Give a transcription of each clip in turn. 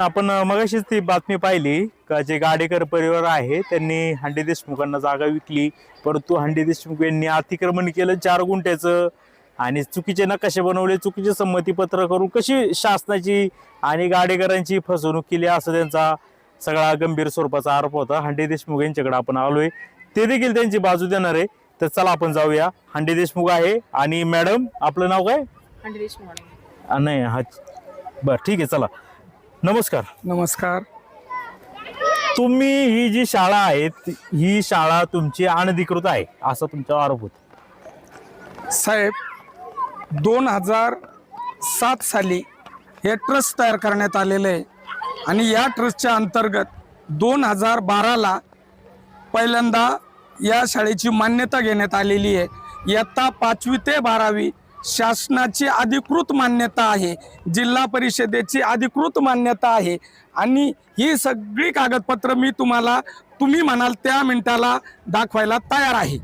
आपण मगाशीच ती बातमी पाहिली का जे गाडेकर परिवार आहे त्यांनी हांडे देशमुखांना जागा विकली, परंतु हांडे देशमुख यांनी अतिक्रमण केलं 4 गुंठ्याचं आणि चुकीचे नकाशे बनवले, चुकीचे संमतीपत्र करून कशी शासनाची आणि गाडेकरांची फसवणूक केली असं त्यांचा सगळा गंभीर स्वरूपाचा आरोप होता। हांडे देशमुख यांच्याकडे आपण आलोय, ते देखील त्यांची बाजू देणार आहे। तर चला आपण जाऊया। हांडे देशमुख आहे आणि मॅडम आपलं नाव काय? हांडे देशमुख नाही हा बरं ठीक आहे चला। नमस्कार। नमस्कार। तुम्ही ही जी शाळा आहे ही शाळा तुमची अनधिकृत आहे असा तुमचा आरोप होता। साहेब 2007 साली हे ट्रस्ट तयार करण्यात आलेलं आहे आणि या ट्रस्टच्या अंतर्गत 2012ला पहिल्यांदा या शाळेची मान्यता घेण्यात आलेली आहे। इयत्ता 5वी ते 12वी शासनाची अधिकृत मान्यता आहे, जिल्हा परिषदेची अधिकृत मान्यता आहे आणि ही सगळी कागदपत्र मी तुम्ही म्हणाल त्या मिनिटाला दाखवायला तयार आहे।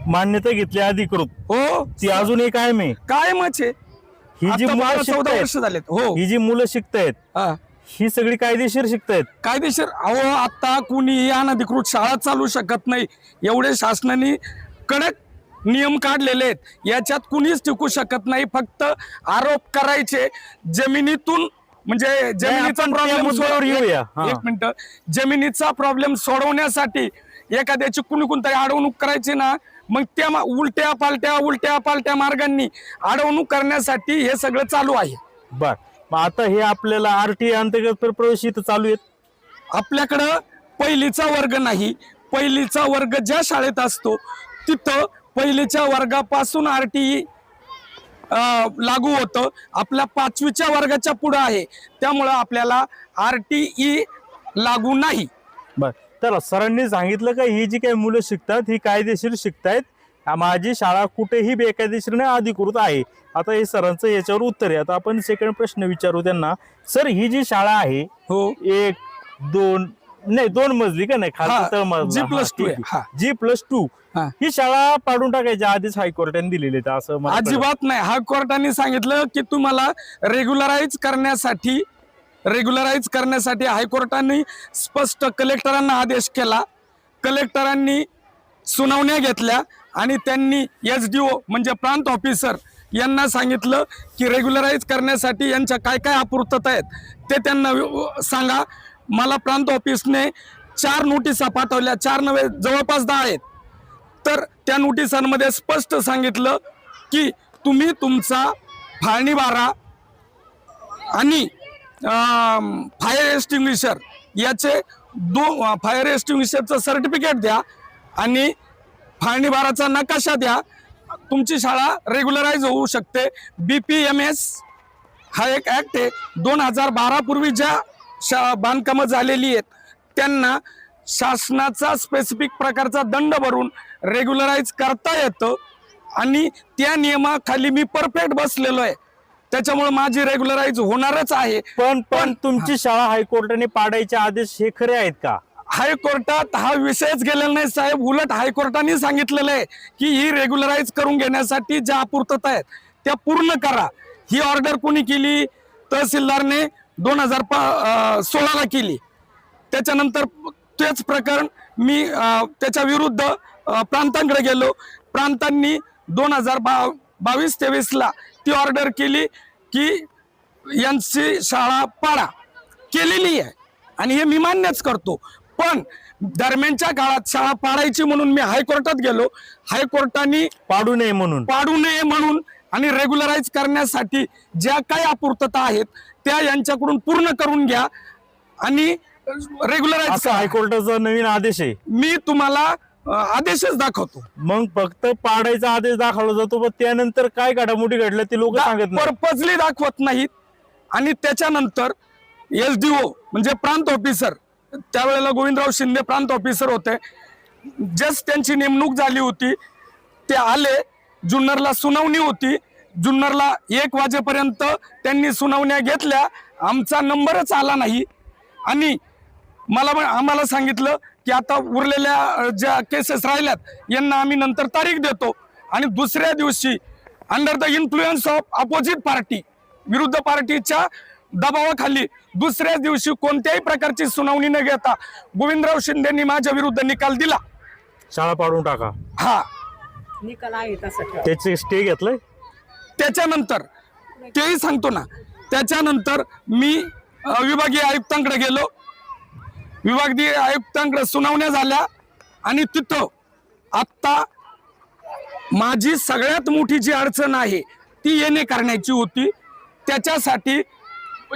मान्यता घेतली अधिकृत? हो, ती अजूनही कायम आहे? कायमच आहे। ही जी मुलं 14 वर्ष झालेत। हो, ही जी मुलं शिकतायत ही सगळी कायदेशीर शिकतायत? कायदेशीर। अहो आता कुणीही अनधिकृत शाळा चालू शकत नाही, एवढे शासनाने कडक नियम काढलेले आहेत, याच्यात कुणीच टिकू शकत नाही। फक्त आरोप करायचे जमिनीतून, म्हणजे जमिनीचा प्रॉब्लेम एक मिनिट, जमिनीचा प्रॉब्लेम सोडवण्यासाठी एखाद्याची कोणतरी अडवणूक करायची ना, मग त्या उलट्या पालट्या मार्गांनी अडवणूक करण्यासाठी हे सगळं चालू आहे। बर, मग आता हे आपल्याला आरटीए अंतर्गत प्रवेश इथं चालू आहेत? आपल्याकडं पहिलीचा वर्ग नाही, पहिलीचा वर्ग ज्या शाळेत असतो तिथं पहिलीच्या वर्गापासून आरटीई लागू होतं। आपल्या 5वीच्या वर्गाच्या पुढे आहे, त्यामुळं आपल्याला आरटीई लागू नाही। बर, तर सरांनी सांगितलं का ही जी काही मुलं शिकतात ही कायदेशीर शिकतायत, माझी शाळा कुठेही बेकायदेशीर नाही, अधिकृत आहे। आता हे सरांचं याच्यावर उत्तर आहे। आता आपण सेकंड प्रश्न विचारू त्यांना। सर ही जी शाळा आहे हो, 1 2 नाही 2 मजली का नाही, खालचा तळमजला G+2 ही शाळा पाडून टाकायच्या आधीच हायकोर्टाने दिलेली आहे असं मला अजिबात नाही। हायकोर्टाने सांगितलं की तुम्हाला रेग्युलराइज करण्यासाठी हायकोर्टाने स्पष्ट कलेक्टरांना आदेश केला। कलेक्टरांनी सुनावण्या घेतल्या आणि त्यांनी SDO म्हणजे प्रांत ऑफिसर यांना सांगितलं की रेग्युलराइज करण्यासाठी यांच्या काय काय अपूर्तता आहेत ते त्यांना सांगा। मला प्रांत ऑफिसने 4 नोटिसा पाठवल्या, 4 नव्हे जवळपास 10 आहेत। तर त्या नोटिसांमध्ये स्पष्ट सांगितलं की तुम्ही तुमचा फाळणी बारा आणि फायर एक्सटिंग्विशर याचे फायर एक्सटिंग्विशरचं सर्टिफिकेट द्या आणि फाळणी बाराचा नकाशा द्या, तुमची शाळा रेग्युलराइज होऊ शकते। BPMS हा एक ऍक्ट आहे, 2012 पूर्वी ज्या बांधकामं झालेली आहेत त्यांना शासनाचा स्पेसिफिक प्रकारचा दंड भरून रेग्युलराइज करता येतं आणि त्या नियमाखाली मी परफेक्ट बसलेलो आहे, त्याच्यामुळे माझी रेग्युलराइज होणारच आहे। पण तुमची शाळा हायकोर्टाने पाडायचे आदेश हे खरे आहेत का? हायकोर्टात हा विषयच गेलेला नाही साहेब, उलट हायकोर्टाने सांगितलेलं आहे की ही रेग्युलराइज करून घेण्यासाठी ज्या अपूर्तता आहेत त्या पूर्ण करा। ही ऑर्डर कोणी केली? तहसीलदारने 2016ला केली। त्याच्यानंतर तेच प्रकरण मी त्याच्या विरुद्ध प्रांतांकडे गेलो, प्रांतांनी 2022-23ला ती ऑर्डर केली की यांची शाळा पाडा, केलेली आहे आणि हे मी मान्यच करतो। पण दरम्यानच्या काळात शाळा पाडायची म्हणून मी हायकोर्टात गेलो, हायकोर्टाने पाडू नये म्हणून आणि रेग्युलराइज करण्यासाठी ज्या काही अपूर्तता आहेत त्या यांच्याकडून पूर्ण करून घ्या आणि रेग्युलराइज। हायकोर्टाचा नवीन आदेश आहे, मी तुम्हाला आदेशच दाखवतो। मग फक्त पाडायचा आदेश दाखवला जातो, पण त्यानंतर काय घडामोडी घडल्या ते लोक सांगत नाही, पर्पजली दाखवत नाहीत। आणि त्याच्यानंतर SDO म्हणजे प्रांत ऑफिसर, त्यावेळेला गोविंदराव शिंदे प्रांत ऑफिसर होते, जस्ट त्यांची नेमणूक झाली होती, ते आले, जुन्नरला सुनावणी होती, जुन्नरला 1 वाजेपर्यंत त्यांनी सुनावण्या घेतल्या, आमचा नंबरच आला नाही आणि आम्हाला सांगितलं की आता उरलेल्या ज्या केसेस राहिल्यात यांना आम्ही नंतर तारीख देतो। आणि दुसऱ्या दिवशी under the influence of opposite party, विरुद्ध पार्टीच्या दबावाखाली दुसऱ्याच दिवशी कोणत्याही प्रकारची सुनावणी न घेता गोविंदराव शिंदेंनी माझ्या विरुद्ध निकाल दिला. शाळा पाडून टाका, हा, निकाल आहे तसा ठेवा. त्याचे स्टे घेतलंय. त्याच्यानंतर तेही सांगतो ना, त्याच्यानंतर मी विभागीय आयुक्तांकडे गेलो. विभागीय आयुक्तांकडे सुनावण्या झाल्या आणि तिथं आत्ता माझी सगळ्यात मोठी जी अडचण आहे ती येणे करण्याची होती. त्याच्यासाठी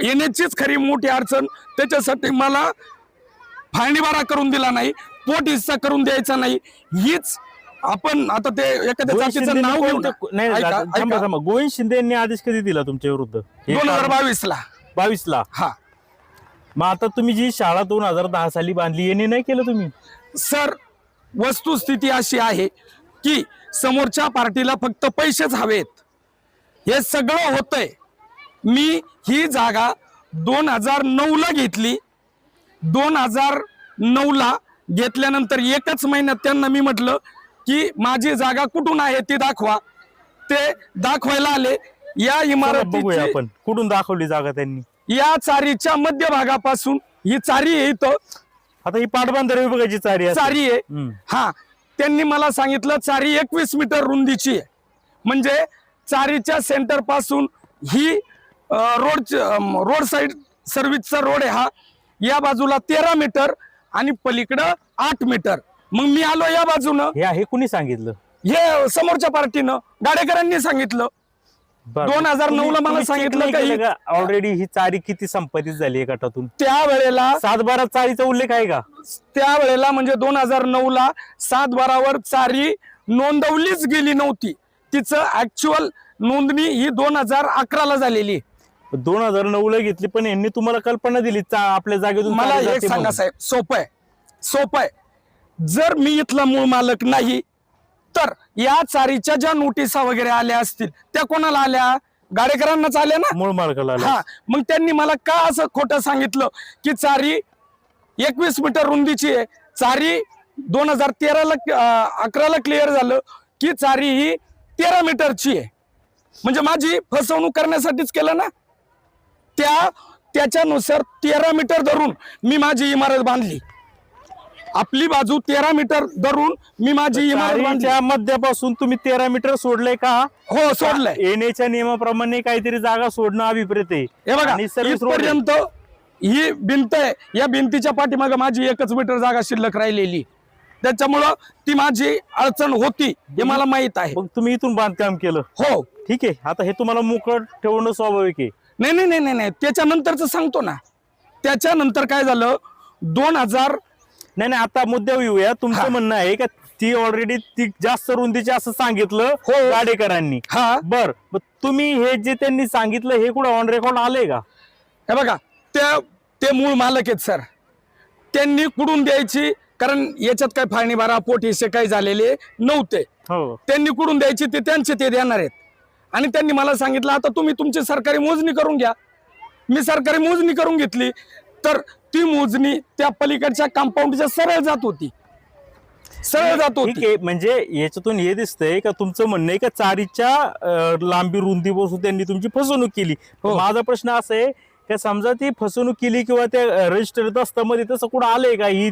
येण्याचीच खरी मोठी अडचण. त्याच्यासाठी मला फाळणीबारा करून दिला नाही, पोट हिस्सा करून द्यायचा नाही. हीच आपण आता ते एखाद्या जातीचं नाव घेऊन नाही थांबा थांबा, गोविंद शिंदे यांनी आदेश कधी दिला तुमच्या विरुद्ध? 2022 ला. 22 ला. हा मग आता तुम्ही जी शाळा 2010 साली बांधली, येणे नाही केलं तुम्ही? सर, वस्तुस्थिती अशी आहे की समोरच्या पार्टीला फक्त पैसेच हवेत. हे सगळं होतंय. मी ही जागा 2009 ला घेतली. 2009 ला घेतल्यानंतर एकच महिन्यात त्यांना मी म्हटलं की माझी जागा कुठून आहे ती दाखवा. ते दाखवायला आले. या बघूया इमारतीची आपण कुठून दाखवली जागा त्यांनी. या चारीच्या मध्यभागापासून ही चारी आहे इथं. आता ही पाटबंधारे विभागाची चारी आहे. चारी आहे. हम्म. हा, त्यांनी मला सांगितलं चारी 21 मीटर रुंदीची आहे. म्हणजे चारीच्या सेंटर पासून ही रोड साइड सर्व्हिसचा रोड आहे हा. या बाजूला 13 मीटर आणि पलीकडं 8 मीटर. मग मी आलो या बाजूनं. हे कुणी सांगितलं? हे समोरच्या पार्टीनं, गाडेकरांनी सांगितलं. 2009 ला मला सांगितलं का ऑलरेडी ही चारी किती संपादित झाली आहे गटातून? त्यावेळेला 7-12 चारीचा उल्लेख आहे का? त्यावेळेला म्हणजे 2009 ला 7-12 चारी नोंदवलीच गेली नव्हती. तिचं ऍक्च्युअल नोंदणी ही 2011 ला झालेली. 2009 ला घेतली, पण यांनी तुम्हाला कल्पना दिली आपल्या जागेतून मला चारी एक जाते सांगा म्हणून. साहेब, सोपं आहे. जर मी इथला मूळ मालक नाही तर या चारीच्या ज्या नोटिसा वगैरे आल्या असतील त्या कोणाला आल्या? गाडेकरांनाच आल्या ना. मूळ मालकाला आल्या. हा, मग त्यांनी मला का असं खोटं सांगितलं की चारी 21 मीटर रुंदीची आहे? चारी 2011 ला क्लिअर झालं की चारी ही 13 मीटरची आहे. म्हणजे माझी फसवणूक करण्यासाठीच केलं ना. त्याच्यानुसार 13 मीटर धरून मी माझी इमारत बांधली. आपली बाजू 13 मीटर धरून मी माझी इमारत बांधली. चारीच्या मध्यापासून तुम्ही 13 मीटर सोडलंय का? हो, सोडलंय. येण्याच्या नियमाप्रमाणे काहीतरी जागा सोडणं अभिप्रेत आहे. हे बघा, आणि सर्व्हिस रोड आहे. इथपर्यंत ही भिंत आहे. या भिंतीच्या पाठीमागे माझी 1 मीटर जागा शिल्लक राहिलेली. त्याच्यामुळं ती माझी अडचण होती हे मला माहित आहे. मग तुम्ही इथून बांधकाम केलं. हो, ठीक आहे. आता हे तुम्हाला मोकळ ठेवणं स्वाभाविक आहे. नाही, त्याच्यानंतरच सांगतो ना. त्याच्यानंतर काय झालं, 2000 नाही आता मुद्द्यावर येऊया. तुमचं म्हणणं आहे का ती ऑलरेडी ती जास्त रुंदीची असं सांगितलं हो. गाडेकरांनी? हा, बर, मग तुम्ही हे जे त्यांनी सांगितलं हे कुठं ऑन रेकॉर्ड आलंय का? हे बघा, ते मूळ मालक आहेत सर. त्यांनी कुठून द्यायची? कारण याच्यात काय फाळणी बारा पोट हिस्से काही झालेले नव्हते. हो, त्यांनी कुठून द्यायची ते त्यांचे ते देणार आहेत. आणि त्यांनी मला सांगितलं आता तुम्ही तुमची सरकारी मोजणी करून घ्या. मी सरकारी मोजणी करून घेतली तर ती मोजणी त्या पलीकडच्या कंपाऊंडच्या सरळ जात होती. ठीक आहे. म्हणजे याच्यातून हे दिसतंय का तुमचं म्हणणं आहे का चारीच्या लांबी रुंदी बसून त्यांनी तुमची फसवणूक केली. हो. माझा प्रश्न असा आहे का समजा ती फसवणूक केली किंवा त्या रजिस्टर दस्तामध्ये तसं कुठं आलंय का? ही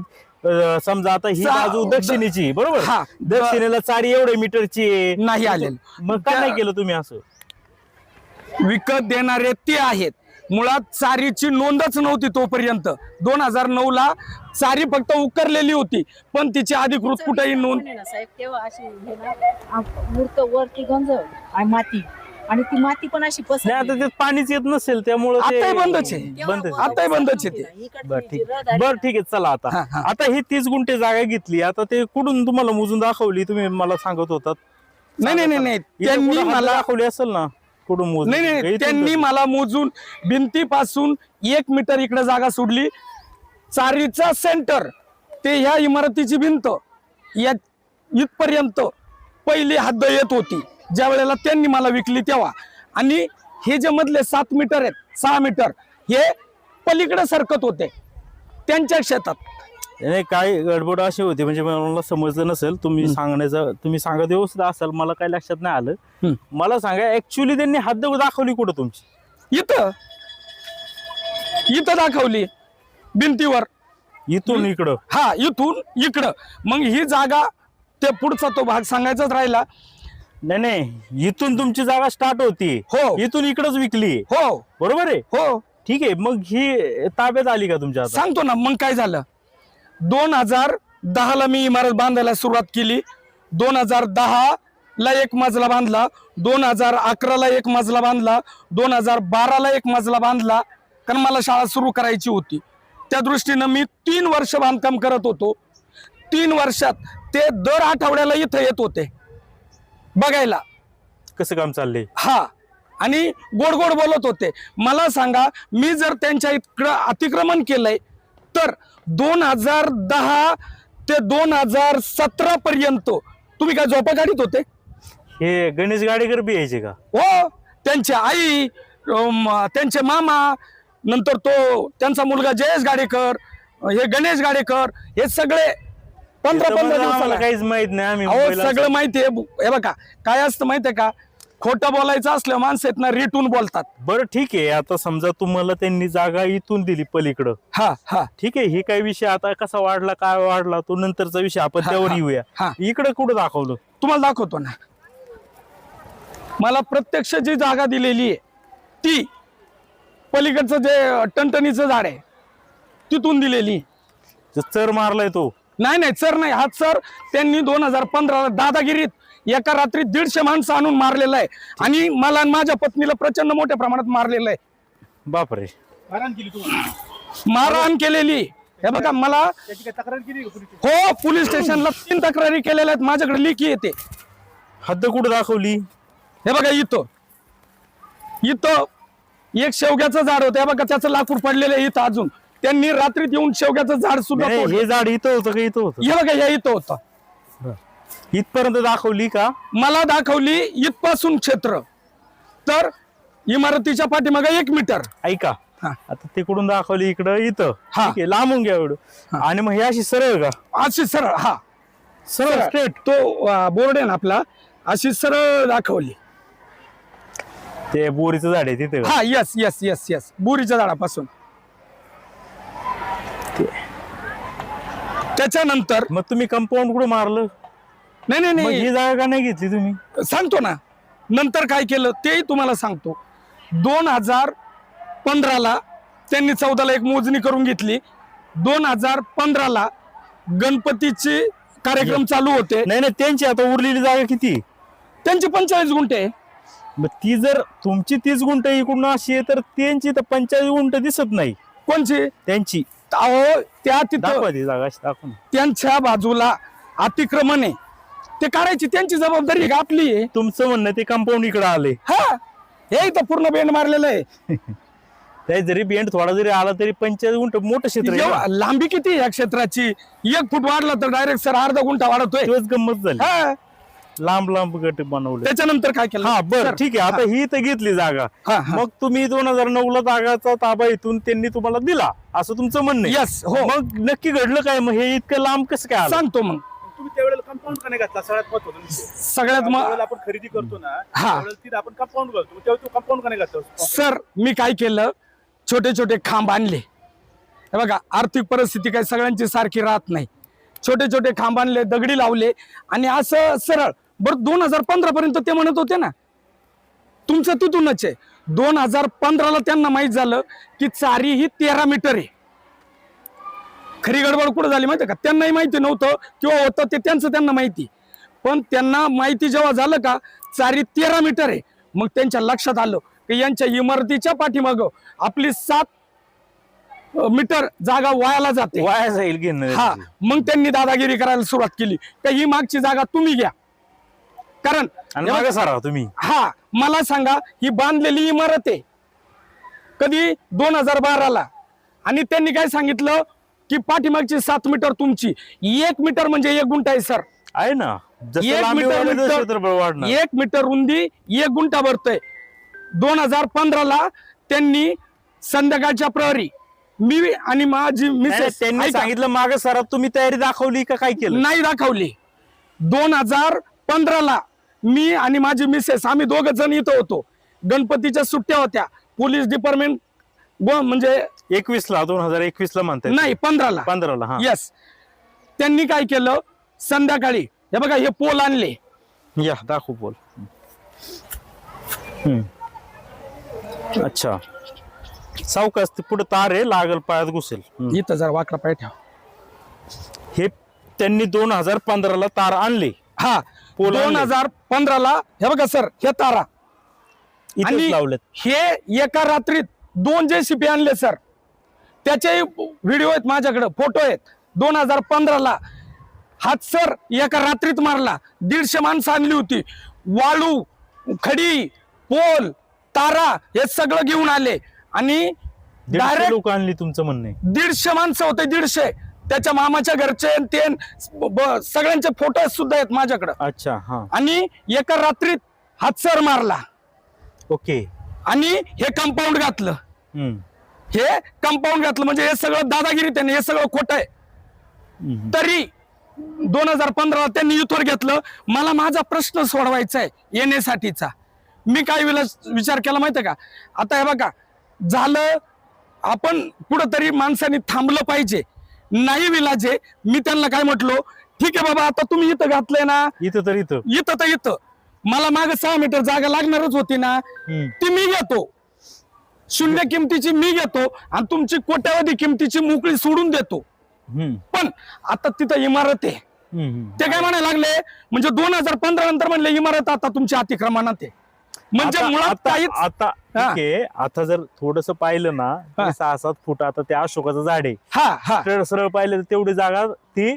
समजा आता ही बाजू दक्षिणेची, बरोबर? हा. दक्षिणेला चारी एवढ्या मीटरची आहे, नाही आलेलं. मग का नाही केलं तुम्ही असं? विकत देणारे ते आहेत. मुळात चारीची नोंदच नव्हती तोपर्यंत. 2009 ला चारी फक्त उकरलेली होती, पण तिची अधिकृत कुठेही नोंद. म्हणे ना साहेब, तेव्हा अशी हे ना मूर्त वरती गंज आणि माती, आणि ती माती पण अशी नाही पसरली. आता त्यात पाणीच येत नसेल त्यामुळे आताही बंदच आहे. बंद आहे. आताही बंदच आहे ते. बर ठीक आहे. चला आता हा, हा. आता ही 30 गुंठे जागा घेतली. आता ते कुठून तुम्हाला मोजून दाखवली? तुम्ही मला सांगत होतात. नाही, इथं त्यांनी कुठं हद्द मला दाखवली असेल ना कुठून मोजली? नाही, इथून त्यांनी मला मोजून भिंतीपासून 1 मीटर इकडे जागा सोडली. चारीचा सेंटर ते ह्या इमारतीची भिंत या इथपर्यंत पहिली हद्द येत होती ज्या वेळेला त्यांनी मला विकली तेव्हा. आणि हे जे मधले 7 मीटर आहेत, 6 मीटर हे पलीकडे सरकत होते त्यांच्या शेतात. नाही काय गडबड अशी होती, म्हणजे मला समजलं नसेल. तुम्ही तुम्ही सांगत व्यवस्थित असाल, मला काही लक्षात नाही आलं. मला सांगा ऍक्च्युली त्यांनी हद्द दाखवली कुठं तुमची? इथं इथं दाखवली भिंतीवर, इथून इकडं हा इथून इकडं. मग ही जागा ते पुढचा तो भाग सांगायचाच राहिला. नाही इथून तुमची जागा स्टार्ट होती, हो. इथून इकडच विकली, हो बरोबर आहे. हो ठीक आहे, मग ही ताब्यात आली का तुमच्या आता? सांगतो ना. मग काय झालं, 2010 ला मी इमारत बांधायला सुरुवात केली. 2010 ला एक मजला बांधला, 2011 ला एक मजला बांधला, 2012 ला एक मजला बांधला, कारण मला शाळा सुरू करायची होती. त्या दृष्टीनं मी 3 वर्ष बांधकाम करत होतो. 3 वर्षात ते दर आठवड्याला इथं येत होते बघायला कसं काम चाललंय. हा, आणि गोड गोड बोलत होते. मला सांगा, मी जर त्यांच्या इतकं अतिक्रमण केलंय तर 2010 ते 2017 पर्यंत तुम्ही काय झोपा काढीत होते? हे गणेश गाडेकर बी यायचे का? हो, त्यांची आई, त्यांचे मामा, नंतर तो त्यांचा मुलगा जयेश गाडेकर, हे गणेश गाडेकर, हे सगळे 15-15 आम्हाला दिवसाला. काहीच माहित नाही. आम्ही अहो मुंबईला सगळं माहितीये. हे बघा काय असतं माहितीये का, खोटं बोलायचं असलं माणसं आहेत ना रिटून बोलतात. बरं ठीक आहे, आता समजा तुम्हाला त्यांनी जागा इथून दिली पलीकडं, हा हा ठीक आहे, हे काही विषय आता कसा वाढला काय वाढला तो नंतरचा विषय, आपण त्यावर हा. येऊया. इकडे कुठं दाखवलं तुम्हाला दाखवतो ना. मला प्रत्यक्ष जी जागा दिलेली आहे ती पलीकडचं जे टणटणीचं झाड आहे तिथून दिलेली. चर मारलाय तो? नाही नाही, चर नाही. हा चर त्यांनी 2015 दादागिरीत एका रात्री 150 माणसं आणून मारलेलं आहे, आणि मला आणि माझ्या पत्नीला प्रचंड मोठ्या प्रमाणात मारलेलं आहे. बापरे. मारहाण केलेली. हे बघा, मला हो पोलीस स्टेशनला 3 तक्रारी केलेल्या आहेत. माझ्याकडे लेखी येते. हद्द कुठं दाखवली? हे बघा, इथं एक शेवग्याचं झाड होतं. हे बघा, त्याचं लाकूड पडलेलं आहे इथं. अजून त्यांनी रात्रीत येऊन शेवग्याचं झाड सुद्धा नाही, तोडलं. हे झाड इथं होतं का? इथं होतं? हे बघा, हे इथं होतं. इथपर्यंत दाखवली का? मला दाखवली इथपासून क्षेत्र, तर इमारतीच्या पाठीमागे 1 मीटर. ऐका, हा. आता तिकडून दाखवली इकडं, इथं हा. ठीक आहे, लांबून घ्या एवढं. आणि मग हे अशी सरळ का? अशी सरळ, हा सरळ स्ट्रेट. तो बोर्ड आहे ना आपला, अशी सरळ दाखवली. ते बोरीचं झाड आहे तिथे का? हा, यस यस यस यस, बोरीच्या झाडापासून. त्याच्यानंतर मग तुम्ही कंपाऊंड कुठं मारलं? नाही नाही मग नाही, ही जागा का नाही घेतली तुम्ही? सांगतो ना. नंतर काय केलं तेही तुम्हाला सांगतो. 2015 ला त्यांनी 14 ला एक मोजणी करून घेतली. 2015 ला गणपतीचे कार्यक्रम चालू होते. नाही नाही, त्यांची आता उरलेली जागा किती? त्यांचे 45 गुंठे. मग ती जर तुमची 30 गुंठ इकडून अशी आहे तर त्यांची तर 45 गुंठ दिसत नाही. कोणचे? त्यांची अहो, त्या तिथं दाखवा ती जागा अशी दाखवा ना. त्यांच्या बाजूला अतिक्रमण आहे, ते काढायची त्यांची जबाबदारी आहे का आपली आहे? तुमचं म्हणणं ते कंपाऊंड इकडे आले, हा, हे इथं पूर्ण बेंड मारलेलं आहे. त्या जरी बेंड थोडा जरी आला तरी 45 गुंठ मोठं क्षेत्र आहे ना. लांबी किती आहे या क्षेत्राची? 1 फूट वाढला तर डायरेक्ट सर अर्धा गुंठा वाढतोय. दिवस गंमत झाली. हा. लांब लांब गट बनवले. त्याच्यानंतर काय केलं? हा बरं सर, ठीक आहे. आता ही तर घेतली जागा, हा, हा. मग तुम्ही 2009 ला जागाचा ताबा इथून त्यांनी तुम्हाला दिला असं तुमचं म्हणणं आहे? Yes, हो. मग नक्की घडलं काय? मग हे इतकं लांब कसं काय आलं? सांगतो मग. तुम्ही त्यावेळेला कंपाऊंड का नाही घातला? सगळ्यात महत्त्वाचं सगळ्यात ज्यावेळेला आपण खरेदी करतो ना, हा. त्यावेळेला तिथे आपण कंपाऊंड घालतो. तेव्हा तो कंपाऊंड का नाही घातला? सर, मी काय केलं, छोटे छोटे खांब आणले. हे बघा, आर्थिक परिस्थिती काही सगळ्यांची सारखी राहत नाही. छोटे छोटे खांब आणले, दगडी लावले, आणि असं सरळ. बरं, 2015 पर्यंत ते म्हणत होते ना तुमचं तिथूनच आहे. 2015 ला त्यांना माहित झालं की चारी ही 13 मीटर आहे. खरी गडबड कुठं झाली माहिती का? त्यांनाही माहिती नव्हतं किंवा होतं ते त्यांना माहिती, पण त्यांना माहिती जेव्हा झालं का चारी 13 मीटर आहे, मग त्यांच्या लक्षात आलं की यांच्या इमारतीच्या पाठीमागं आपली 7 मीटर जागा वायाला जाते. वाया जाईल घेणं. हा, मग त्यांनी दादागिरी करायला सुरुवात केली की ही मागची जागा तुम्ही घ्या. कारण आणि मागे सारा तुम्ही. हा, मला सांगा, ही बांधलेली इमारत आहे कधी 2012 ला, आणि त्यांनी काय सांगितलं की पाठीमागची 7 मीटर तुमची. 1 मीटर म्हणजे 1 गुंठा आहे सर. आहे ना, जसं 1 लांबी वाढेल तसं मीटर क्षेत्रफळ वाढणार. 1 मीटर रुंदी 1 गुंठा भरतोय. 2015 ला त्यांनी संध्याकाळच्या प्रहरी मी आणि माझी नाही, मिसेस त्यांनी सांगितलं मागे सरा, तुम्ही तयारी दाखवली का काय केलं? नाही दाखवली. 2015 ला मी आणि माझी मिसेस आम्ही 2 जण इथं होतो. गणपतीच्या सुट्ट्या होत्या. पोलीस डिपार्टमेंट म्हणजे 21ला 2021ला म्हणताय नाही 15ला 15ला हा येस. त्यांनी काय केलं संध्याकाळी हे बघा हे पोल आणले. या दाखवू बोल. अच्छा सावकाश ते पुढे तार आहे लागल पायात घुसेल. इथं जरा वाकडा पाय ठेवा. हे त्यांनी 2015ला तार आणले. हा पोल आणले. 2015ला हे बघा सर हे तारा इथेच आणि लावलेत. हे एका रात्रीत 2 JCB आणले सर. त्याचे व्हिडिओ आहेत माझ्याकडे, फोटो आहेत. 2015ला हात सर एका रात्रीत मारला. 150 माणसं आणली होती. वाळू, खडी, पोल, तारा हे सगळं घेऊन आले आणि 150 डायरेक्ट लोक आणली तुमचं म्हणणं आहे. 150 माणसं होते. 150 त्याच्या मामाच्या घरचे आणि ते सगळ्यांचे फोटो सुद्धा आहेत माझ्याकडे. अच्छा हा आणि एका रात्रीत हातसर मारला ओके. आणि हे कंपाऊंड घातलं. हे कंपाऊंड घातलं म्हणजे हे सगळं दादागिरी त्यांनी, हे सगळं खोटं आहे. तरी 2015ला त्यांनी युथवर घेतलं. मला माझा प्रश्न सोडवायचा आहे येण्यासाठीचा. मी काय विचार केला माहितीये का, आता हे बघा झालं, आपण कुठंतरी माणसाने थांबलं पाहिजे. नाही विलाजे मी त्यांना काय म्हटलो, ठीक आहे बाबा आता तुम्ही इथं घातलंय ना, इथं तर इथं मला माग 6 मीटर जागा लागणारच होती ना, ती मी घेतो. शून्य किमतीची मी घेतो आणि तुमची कोट्यावधी किमतीची मोकळी सोडून देतो. पण आता तिथं इमारत आहे. ते काय म्हणायला लागले, म्हणजे 2015 नंतर म्हणले इमारत आता तुमच्या अतिक्रमणात आहे. म्हणजे मुळात काहीच आता ठीक आहे. आता जर थोडस पाहिलं ना 6-7 फूट आता त्या अशोकाचं झाड आहे. हा सरळ पाहिलं तर तेवढी जागा ती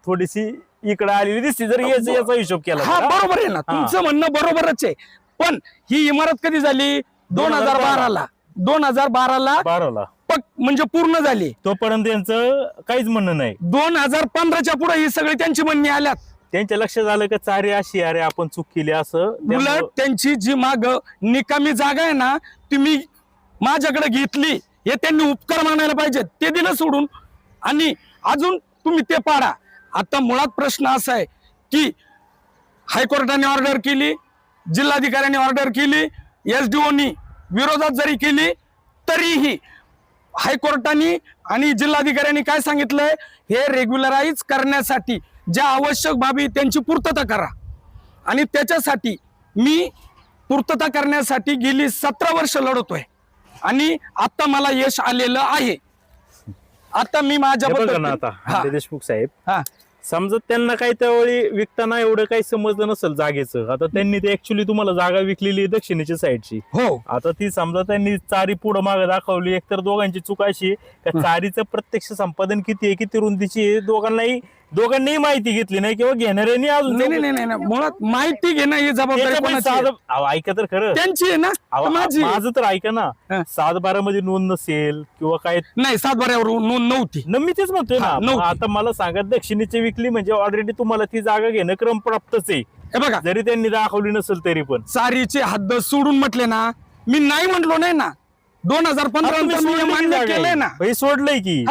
थोडीशी इकडे आलेली दिसते जर याचा हिशोब केला हा तर. बरोबर आहे ना, तुमचं म्हणणं बरोबरच आहे. पण ही इमारत कधी झाली 2012ला 12ला म्हणजे पूर्ण झाली. तोपर्यंत त्यांचं काहीच म्हणणं नाही. 2015च्या पुढे ही सगळी त्यांची म्हणणी आल्यात. त्यांच्या लक्षात आलं का चारी अशी अरे आपण चूक केली असं. उलट त्यांची जी माग निकामी जागा आहे ना ती मी माझ्याकडे घेतली हे त्यांनी उपकार मानायला पाहिजेत. ते दिलं सोडून आणि अजून तुम्ही ते पाडा. आता मुळात प्रश्न असा आहे की हायकोर्टाने ऑर्डर केली, जिल्हाधिकाऱ्यांनी ऑर्डर केली, SDOनी विरोधात जरी केली तरीही हायकोर्टाने आणि जिल्हाधिकाऱ्यांनी काय सांगितलंय, हे रेग्युलराईज करण्यासाठी ज्या आवश्यक बाबी त्यांची पूर्तता करा. आणि त्याच्यासाठी मी पूर्तता करण्यासाठी गेली 17 वर्ष लढतोय आणि आता मला यश आलेलं आहे. आता मी माझ्या आता देशमुख साहेब समजा त्यांना काही त्यावेळी विकताना एवढं काही समजलं नसेल जागेचं. आता त्यांनी ते ऍक्च्युली तुम्हाला जागा विकलेली दक्षिणेच्या साईडची. हो आता ती समजा त्यांनी चारी पुढं मागे दाखवली. एकतर दोघांची चूक अशी का चारीचं प्रत्यक्ष संपादन किती आहे, किती रुंदीची आहे, दोघांनाही माहिती घेतली नाही किंवा घेणाऱ्यांनी अजून नाही मुळात माहिती घेणं ही जबाबदारी कोणाची आहे? ऐका तर खरं त्यांची आहे ना, माझी माझं तर ऐका ना. 7-12 मध्ये नोंद नसेल किंवा काय नाही 7-12 नोंद नव्हती. मी तेच म्हणतोय ना. नव्हती. आता मला सांगा दक्षिणेची विकली म्हणजे ऑलरेडी तुम्हाला ती जागा घेणं क्रमप्राप्तच आहे. हे बघा जरी त्यांनी दाखवली नसेल तरी पण चारीचे हद्द सोडून म्हटले ना, मी नाही म्हटलो नाही ना. 2015 नंतर मी मान्य केलंय ना. हे सोडलंय की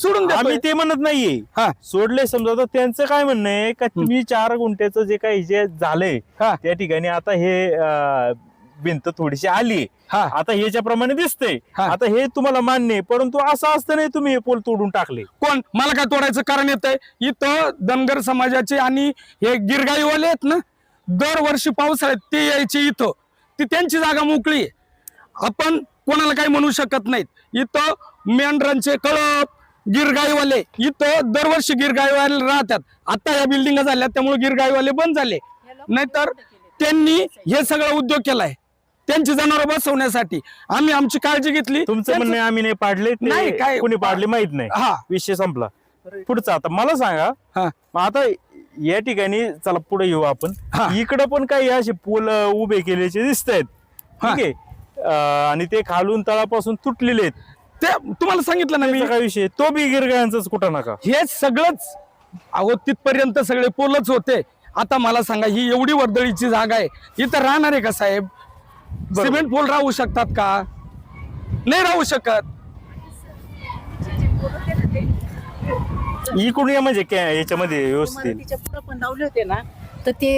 सोडून आम्ही ते म्हणत नाहीये. सोडले समजा तर त्यांचं काय म्हणणं आहे का तुम्ही 4 गुंठ्याचं जे काही जे झालंय त्या ठिकाणी आता हे भिंत थोडीशी आली आता ह्याच्याप्रमाणे दिसतंय. आता हे तुम्हाला मान्य आहे, परंतु असं असतं नाही तुम्ही हे पोल तोडून टाकले. कोण मला काय तोडायचं कारण येतंय? इथं धनगर समाजाचे आणि हे गिरगाईवाले आहेत ना, दरवर्षी पावसाळ्यात ते यायचे इथं. ती त्यांची जागा मोकळी आहे. आपण कोणाला काही म्हणू शकत नाहीत. इथं मेंढरांचे कळप गिरगाईवाले इथं दरवर्षी गिरगाईवाले राहतात. आता या बिल्डिंग झाल्या त्यामुळे गिरगाईवाले बंद झाले. नाहीतर त्यांनी हे सगळा उद्योग केलाय त्यांची जनावर बसवण्यासाठी. आम्ही आमची काळजी घेतली. तुमचं म्हणणं आम्ही नाही पाडले, नाही, काय कोणी पाडले माहित नाही. विषय संपला. पुढचा आता मला सांगा. आता या ठिकाणी चला पुढे येऊ आपण. इकडे पण काही असे पूल उभे केल्याचे दिसत आहेत, ठीक आहे, आणि ते खालून तळापासून तुटलेले आहेत. ते तुम्हाला सांगितलं ना मी. काय विषय तो बी गिरगायांचाच कुठं नका. हे सगळंच अहो तिथपर्यंत सगळे पोलच होते. आता मला सांगा ही एवढी वर्दळीची जागा आहे, इथं राहणार आहे का साहेब? सिमेंट पोल राहू शकतात का? नाही राहू शकत. इकडून या म्हणजे याच्यामध्ये व्यवस्थित तिच्या पुढे पण लावले होते ना, तर ते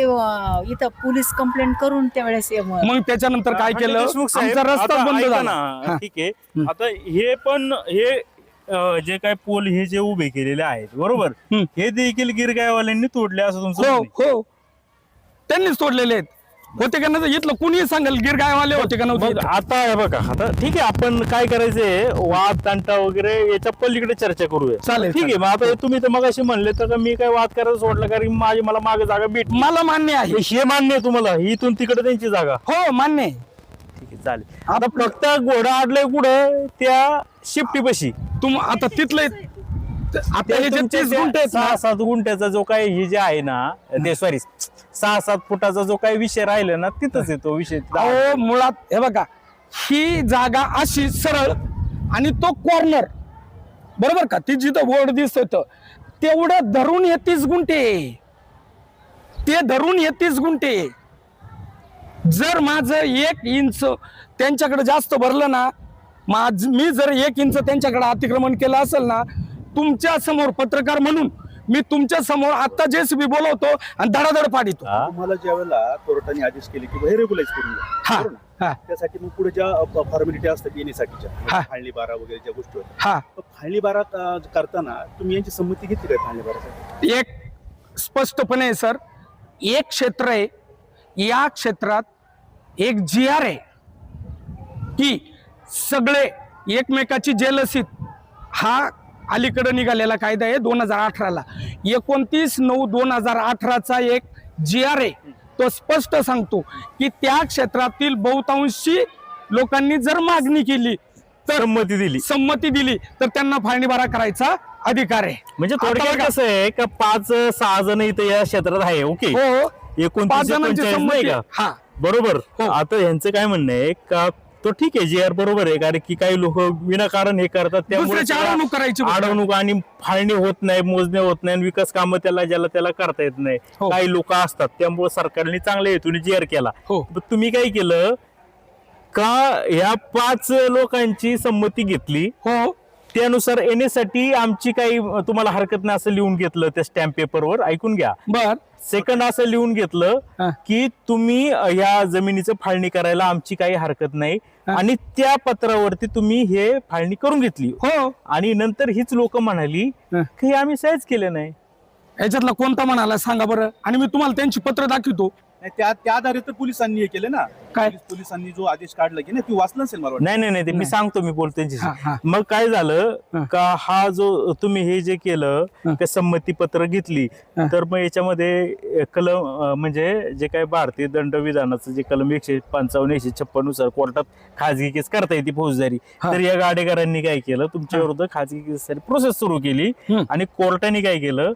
इथं पोलीस कंप्लेंट करून त्यावेळेस मग त्याच्यानंतर काय खंडे केलं, देशमुख साहेब, आमचा रस्ता आता बंद ऐका झाला. ना, ठीक आहे. आता हे पण जे काय पोल हे जे उभे केलेले आहेत बरोबर, हे देखील गिरगायवाल्यांनी तोडले असं तुमचं हो म्हणणं आहे. हो त्यांनीच तोडलेले आहेत. होते का नाही इथलं कुणीही सांगेल गिरगायवाले होते का नव्हते मग इथं? आता हे बघा, आता ठीक आहे, आपण काय करायचंय, वाद तंटा वगैरे याच्या पलीकडे चर्चा करूया. चालेल, ठीक आहे. मग आता तुम्ही तर मगाशी म्हणले तर मी काय वाद करायला सोडलं, कारण मला मागे जागा भेट, मला मान्य आहे. हे मान्य आहे तुम्हाला, इथून तिकडे त्यांची जागा. हो मान्य आहे. ठीक आहे, चालेल. आता फक्त घोडा अडलंय कुठं, त्या शिफ्टी पशी. आता तिथलं आता हे जे 30 गुंठे आहेत ना, 6-7 गुंठ्याचा जो काय हे जे आहे ना, ते सॉरी 6-7 फुटाचा जो काही विषय राहिला ना, तिथंच आहे तो विषय. अहो मुळात हे बघा, ही जागा अशी सरळ आणि तो कॉर्नर बरोबर का, ती जिथं बोर्ड दिसत तेवढं धरून हे 30 गुंठे, ते धरून हे 30 गुंठे. जर माझं 1 इंच त्यांच्याकडे जास्त भरलं ना, मी जर 1 इंच त्यांच्याकडे अतिक्रमण केलं असेल ना, तुमच्या समोर पत्रकार म्हणून मी तुमच्या समोर आता JCB बोलवतो आणि धडाधड पाडितो. तुम्हाला ज्या वेळेला कोर्टाने आदेश केले की हे रेग्युलाइज करून द्या, हा बरोबर ना? हा त्यासाठी मग पुढे ज्या फॉर्मॅलिटी असतात येण्यासाठीच्या, हा. फाळणी बारा वगैरे ज्या गोष्टी होत्या, हा तर फाळणी बारा करताना तुम्ही यांची संमती घेतली काय फाळणी बारासाठी? एक स्पष्टपणे आहे सर, एक क्षेत्र आहे, या क्षेत्रात एक GR आहे की सगळे एकमेकाची जेलसीत, हा अलीकडे निघालेला कायदा आहे 2018ला, 29/9/2018चा एक GR आहे. तो स्पष्ट सांगतो की त्या क्षेत्रातील बहुतांशी लोकांनी जर मागणी केली तर संमती दिली तर त्यांना फाळणी बारा करायचा अधिकार आहे. म्हणजे थोडक्यात कसं आहे का 5-6 जण इथं या क्षेत्रात आहे. ओके, हो 29 जणांची 45 संमती नाही का? हा बरोबर. हो. आता यांचं काय म्हणणं आहे का, तो ठीक आहे GR बरोबर आहे, कारण की काही लोक विनाकारण हे करतात, त्यामुळे दुसऱ्याची अडवणूक करायची बरोबर. अडवणूक आणि फाळणी होत नाही, मोजणे होत नाही, आणि विकास कामं त्याला करता येत नाही. हो. काही लोक असतात, त्यामुळे सरकारने चांगल्या हेतूने GR केला. हो. पण तुम्ही काय केलं का, ह्या 5 लोकांची संमती घेतली, हो त्यानुसार येण्यासाठी आमची काही तुम्हाला हरकत नाही असं लिहून घेतलं त्या स्टॅम्प पेपरवर. ऐकून घ्या. बर सेकंड असं लिहून घेतलं हा. की तुम्ही या जमिनीचं फाळणी करायला आमची काही हरकत नाही, हा. आणि त्या पत्रावरती तुम्ही हे फाळणी करून घेतली. हो आणि नंतर हीच लोक म्हणाली हा. की हे आम्ही सहज केलं नाही. याच्यातला कोणता म्हणाला सांगा बरं, आणि मी तुम्हाला त्यांची पत्र दाखवतो. नाही, त्या आधारे तर पोलिसांनी हे केलं ना. काय? पोलिसांनी जो आदेश काढला की नाही, तू वाचलं असेल मला वाटतं. नाही ते मी नाही. सांगतो, मी बोलतो त्यांच्याशी. हा, हा. मग काय झालं हा. का, हा जो तुम्ही हे जे केलं हा. ते संमती पत्र घेतली, हा. तर मग याच्यामध्ये कलम म्हणजे जे काय भारतीय दंडविधानाचं जे कलम 155-156 नुसार कोर्टात खाजगी केस करता येते फौजदारी. हा. तर या गाडेकरांनी काय केलं, तुमच्या विरुद्ध खाजगी केससाठी प्रोसेस सुरू केली, आणि कोर्टाने काय केलं,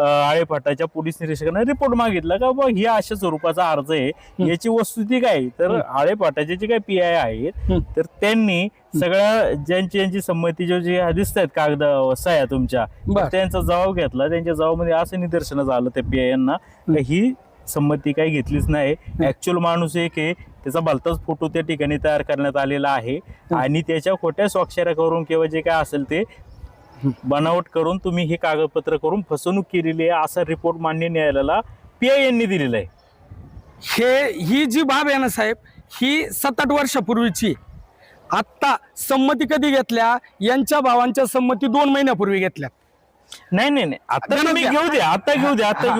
आळेफाटाच्या पोलीस निरीक्षकांना रिपोर्ट मागितला का बा ही अशा स्वरूपाचा अर्ज आहे, याची वस्तुस्थिती काय. तर आळेफाटाचे जे काही PI आहेत, तर त्यांनी सगळ्या ज्यांची संमती जे दिसत आहेत कागद सह्या तुमच्या, बर. त्यांचा जबाब घेतला. त्यांच्या जबाबामध्ये असं निदर्शन झालं त्या PI यांना ही संमती काही घेतलीच नाही. ऍक्च्युअल माणूस एक आहे, त्याचा भलताच फोटो त्या ठिकाणी तयार करण्यात आलेला आहे, आणि त्याच्या खोट्या स्वाक्षऱ्या करून किंवा जे काय असेल ते बनावट करून तुम्ही हे कागदपत्र करून फसवणूक केलेली आहे, असा रिपोर्ट मान्य न्यायालयाला PI यांनी दिलेला आहे. ही जी बाब आहे ना साहेब, ही 7-8 वर्षापूर्वीची. आत्ता संमती कधी घेतल्या, यांच्या भावांच्या संमती 2 महिन्यापूर्वी घेतल्या. नाही आता तुम्ही घेऊ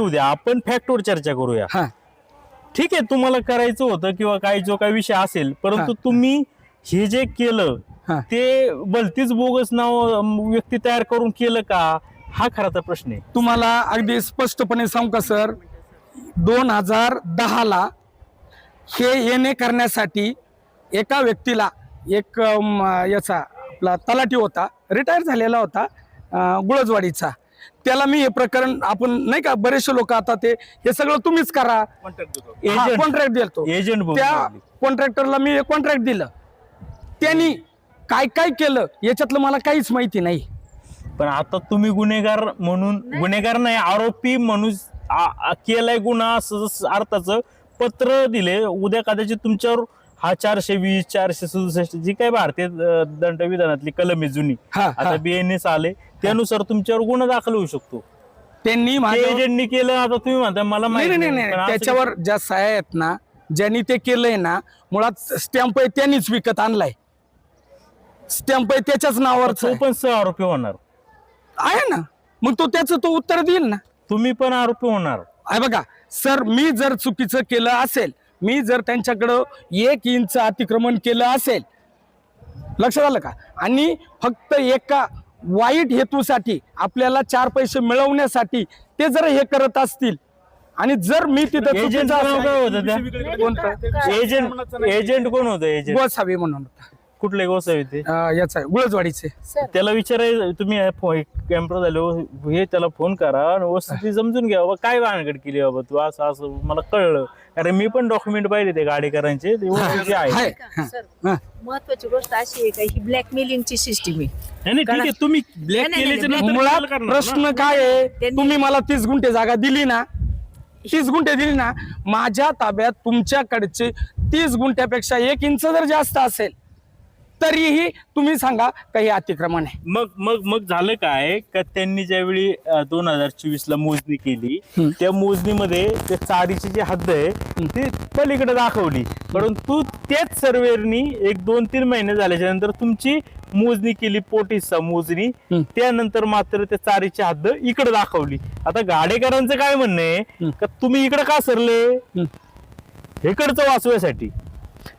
द्या, आपण फॅक्टवर चर्चा करूया. हा ठीक आहे, तुम्हाला करायचं होतं किंवा काही जो काही विषय असेल, परंतु तुम्ही हे जे केलं हा. ते भलतीच बोगस नाव व्यक्ती तयार करून केलं का, हा खरा तर प्रश्न आहे. तुम्हाला अगदी स्पष्टपणे सांगू का सर, 2010ला हे येणे करण्यासाठी एका व्यक्तीला, एक याचा आपला तलाठी होता, रिटायर झालेला होता गुळजवाडीचा, त्याला मी हे प्रकरण, आपण नाही का बरेचसे लोक आता ते हे सगळं तुम्हीच करा, कॉन्ट्रॅक्ट देतो, एजंट त्या कॉन्ट्रॅक्टरला मी कॉन्ट्रॅक्ट दिलं. त्यांनी काय काय केलं याच्यातलं मला काहीच माहिती नाही. पण आता तुम्ही गुन्हेगार म्हणून, गुन्हेगार नाही आरोपी म्हणून केलाय गुन्हा असं अर्थाचं पत्र दिले, उद्या कदाचित तुमच्यावर हा 420, 467 जी काय भारतीय दंडविधानातली कलम आहे जुनी, हा, आता BNS आले, त्यानुसार तुमच्यावर गुन्हा दाखल होऊ शकतो. त्यांनी माझ्या एजंटनी केलं, आता तुम्ही म्हणता मला नाही माहिती नाही नाही. नाही पण असं त्याच्यावर ज्या सह्या आहेत ना, ज्यांनी ते केलंय ना, मुळात स्टॅम्प आहे त्यांनीच विकत आणलाय. स्टॅम्प आहे त्याच्याच नावावरच तो पण आरोपी होणार, आहे ना. मग तो त्याचं तो उत्तर देईल ना. तुम्ही पण आरोपी होणार. आहे बघा सर, मी जर चुकीचं केलं असेल, मी जर त्यांच्याकडं 1 इंच अतिक्रमण केलं असेल, लक्षात आलं का, आणि फक्त एका वाईट हेतूसाठी आपल्याला 4 पैसे मिळवण्यासाठी ते जर हे करत असतील, आणि जर मी तिथं एजंट चुकीचं नाव असेल- काय होतं त्या? कोणतं? एजंट कोण होतं? एजंट गोसावी म्हणून होता. कुठले गोसावी ते? याचा गुळजवाडीचे. सर त्याला विचारायचं, तुम्ही कॅम्पर झालो हे त्याला फोन करा आणि वस्तू समजून घ्या, बाबा काय भानगड केली बाबा तू, असं असं मला कळलं. कारण मी पण डॉक्युमेंट पाहिले ते गाडेकरांचे, ते वस्तूचे आहे. आहे. सर हा. महत्वाची गोष्ट अशी आहे का ही ब्लॅकमेलिंगची सिस्टीम आहे. नाही नाही, ठीक आहे, तुम्ही ब्लॅक नाही, केल्याच्या नाही, नंतर मुळात काय करणार ना? प्रश्न काय आहे, त्यांनी- तुम्ही मला 30 गुंठे जागा दिली ना, 30 गुंठे दिली ना, माझ्या ताब्यात तुमच्याकडचे 30 गुंठ्यापेक्षा 1 इंच जर जास्त असेल तरीही तुम्ही सांगा काही अतिक्रमण आहे. मग झालं काय का, त्यांनी ज्यावेळी 2024 ला मोजणी केली, त्या मोजणीमध्ये त्या चारीची जी हद्द आहे ती पलीकडे दाखवली, परंतु त्याच सर्वेअरनी 1-2-3 महिने झाल्याच्या नंतर तुमची मोजणी केली, पोटीचा मोजणी, त्यानंतर मात्र त्या चारीची हद्द इकडे दाखवली. आता गाडेकरांचं काय म्हणणं आहे का, तुम्ही इकडे का सरले, इकडचं वाचवायसाठी.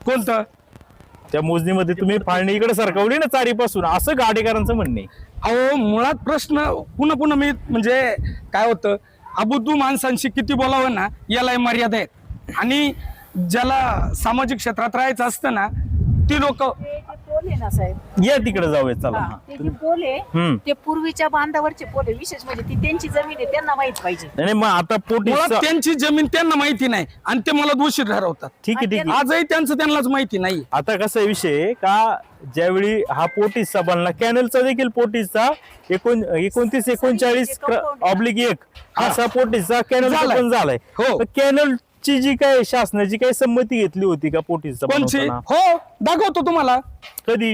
कोणतं? त्या मोजणीमध्ये तुम्ही फाळणी इकडे सरकवली ना चारीपासून, असं गाडेकरांचं म्हणणं आहे. अहो मुळात प्रश्न पुन्हा पुन्हा मी म्हणजे काय होतं, अबुद्धू माणसांशी किती बोलावं ना, याला मर्यादा आहेत. आणि ज्याला सामाजिक क्षेत्रात राहायचं असतं ना, ती लोक ते जे पोल आहे ना साहेब, या तिकडे जाऊया चला. हा, ते जे पोल आहे हम्म. ते पूर्वीच्या बांधावरचे पोल आहे. विशेष म्हणजे ती त्यांची जमीन आहे, त्यांना माहित पाहिजे. नाही मग आता पोटी मुळात त्यांची जमीन त्यांना माहिती नाही आणि ते मला दोषी ठरवतात. ठीक आहे, ठीक आहे. आजही त्यांचं त्यांनाच माहिती नाही. आता कसा विषय का, ज्यावेळी हा पोटीचा बनला, कॅनलचा देखील पोटीचा 29-39/1 असा पोटीचा कॅनल झालाय. पण झालाय. हो. कॅनलची जी काय शासनाची काही संमती घेतली होती का पोटीचा कोणची? बनवताना? हो, दाखवतो तुम्हाला. कधी?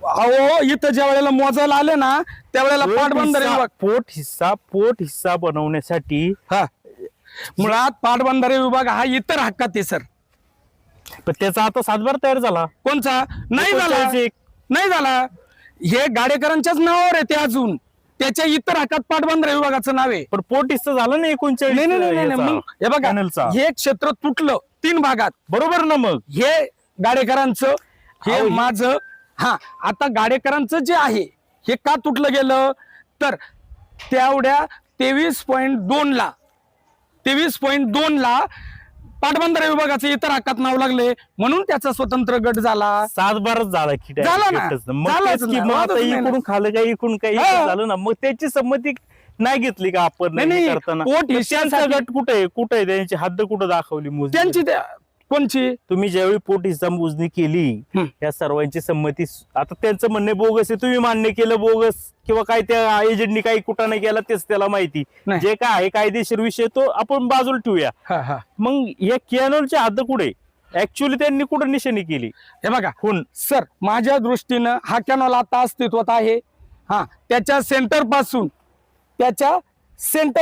अहो इथं ज्या वेळेला मोजायला आले ना, त्यावेळेला पाटबंधारे विभाग, पोट हिस्सा बनवण्यासाठी हा, मुळात पाटबंधारे विभाग हा इतर हक्कात आहे सर. पण त्याचा आता सातबार तयार झाला. कोणचा? नाही झाला, 39-1. नाही झाला. हे गाडेकरांच्याच नावावर आहे ते अजून, त्याच्या इतर हक्कात पाटबंधारे विभागाचं नाव आहे. पण पोट हिस्सा झाला ना 39. नाही नाही नाही नाही. मग हे बघा, कॅनलचा. हे क्षेत्र तुटलं 3 भागात, बरोबर ना. मग हे गाडेकरांचं, हे अहो, माझं. हा, आता गाडेकरांचं जे आहे हे का तुटलं गेलं, तर तेवढ्या 23.2 ला पाटबंधारे विभागाचं इतर हक्कात नाव लागले, म्हणून त्याचा स्वतंत्र गट झाला. सातबारच झाला की झाला ना. मग झालाच तेच की, ना. मग आता वादच नाही ना. इकडून खालं काय, इकडून काही हा. झालं ना, मग त्याची संमती नाही घेतली का आपण नाही, नाही नाही. करताना? पोट मग हिस्सासाठी- त्यांचा गट कुठे आहे त्यांची हद्द कुठं दाखवली मोजणी? त्यांची कोणची? तुम्ही ज्यावेळी पोट हिस्सा मोजणी केली, या सर्वांची संमती, आता त्यांचं म्हणणे बोगस आहे, तुम्ही मान्य केलं बोगस, किंवा काय त्या एजंटनी काही कुठं नाही केला तेच त्याला माहिती. नाही. जे काय आहे कायदेशीर विषय तो आपण बाजूला ठेवूया. हा हा. मग या कॅनलची हद्द कुठे, ऍक्च्युली त्यांनी कुठं निशाणी केली? हे बघा कोण? सर, माझ्या दृष्टीनं हा कॅनॉल आता अस्तित्वात आहे. हा, त्याच्या सेंटर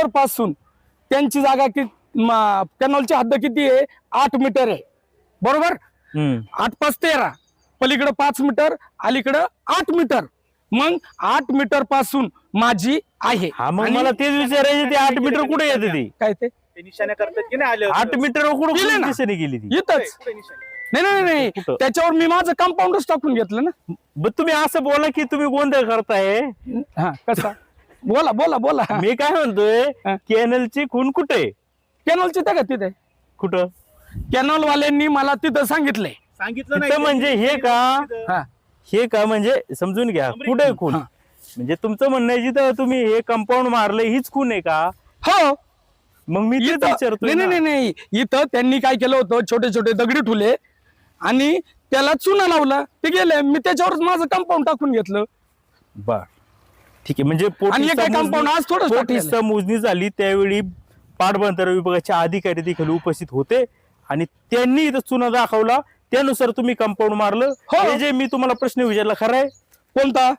पासून त्यांची जागा कॅनॉलची हद्द किती आहे? 8 मीटर आहे, बरोबर. 8-5-13, पलीकडे 5 मीटर, अलीकडं 8 मीटर. मग 8 मीटर पासून माझी आहे. हा, मग आणि- मला तेच विचारायचे, ते 8 मीटर कुठे येते ती? काय ते ते निशाण्या करतात की नाही आले 8 मीटर केली कुठे ना. निशाणी केली ती? इथंच. कुठे निशाण्या? नाही नाही नाही, कुठं? त्याच्यावर मी माझं कंपाऊंडच टाकून घेतलं ना. मग तुम्ही असं बोला की तुम्ही गोंधळ करताय. हा, कसा? बोला बोला बोला. मी काय म्हणतोय, हा. कॅनलची खून कुठे? कॅनॉलची त्या का तिथे? कुठं? कॅनॉल वाल्यांनी मला तिथं सांगितलंय. सांगितलं तिथं म्हणजे हे का? हा. हे का म्हणजे समजून घ्या, कुठे खून? हा. म्हणजे तुमचं म्हणणं आहे जिथं तुम्ही हे कंपाऊंड मारलं हीच खून आहे का? हो. मग मी तेच इथं विचारतोय नाही नाही ना. नाही, इथं त्यांनी काय केलं होतं, छोटे छोटे दगडी ठुले आणि त्याला चुना लावला, ते गेले. मी त्याच्यावरच माझं कंपाऊंड टाकून घेतलं. बर, ठीक आहे. म्हणजे आणि हे काय compound आज थोडंच टाकलेलं आहे. पोटीचा मोजणी झाली त्यावेळी पाटबंधारे विभागाचे अधिकारी देखील उपस्थित होते आणि त्यांनी इथं चुना दाखवला, त्यानुसार तुम्ही कंपाऊंड मारलं. हो. हे जे मी तुम्हाला प्रश्न विचारला खरं आहे? कोणता?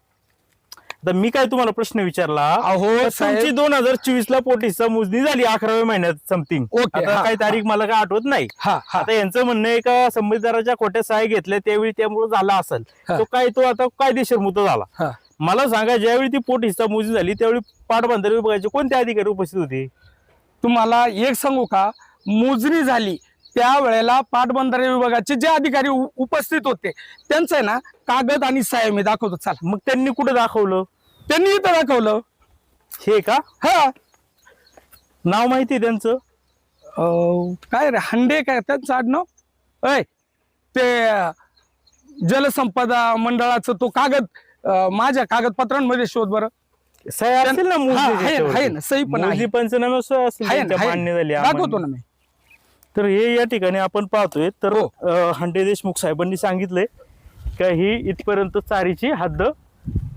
आता मी काय तुम्हाला प्रश्न विचारला, अहो तर साहेब, तुमची 2024 ला पोटीचा मोजणी झाली 11व्या महिन्यात समथिंग. ओके, आता हा, काही तारीख मला काय आठवत नाही. हा हा आता यांचं म्हणणं आहे का संबंधितदाराच्या खोट्या सहाय्य घेतल्या त्यावेळी त्यामुळे झाला असेल, हा. तो आता कायदेशीर मुद्दा झाला. हा. मला सांगा, ज्यावेळी ती पोट हिस्सा मोजणी झाली त्यावेळी पाटबंधारे विभागाचे कोणते अधिकारी उपस्थित होते? तुम्हाला एक सांगू का, मोजणी झाली त्यावेळेला पाटबंधारे विभागाचे जे अधिकारी उपस्थित होते त्यांचं आहे ना कागद आणि सहाय्य मी दाखवतो. चला, मग त्यांनी कुठे दाखवलं? त्यांनी इथं दाखवलं. हे का हा, नाव माहिती आहे त्यांचं? काय रे, हंडे काय त्यांचं आडनाव? ऐ, ते जलसंपदा मंडळाचं तो कागद माझ्या कागदपत्रांमध्ये शोध बरं. सही असेल ना हा, मोजणी आहे ना, त्याच्यावरती? आहे ना, सही पण आहे. मोजणी पंचनामे असेल आहे ना, त्यांच्या आहे मान्य ना. झाली दाखवतो ना मी. तर हे या ठिकाणी आपण पाहतोय तर हो. हंडे देशमुख साहेबांनी सांगितलंय का ही इथपर्यंत चारीची हद्द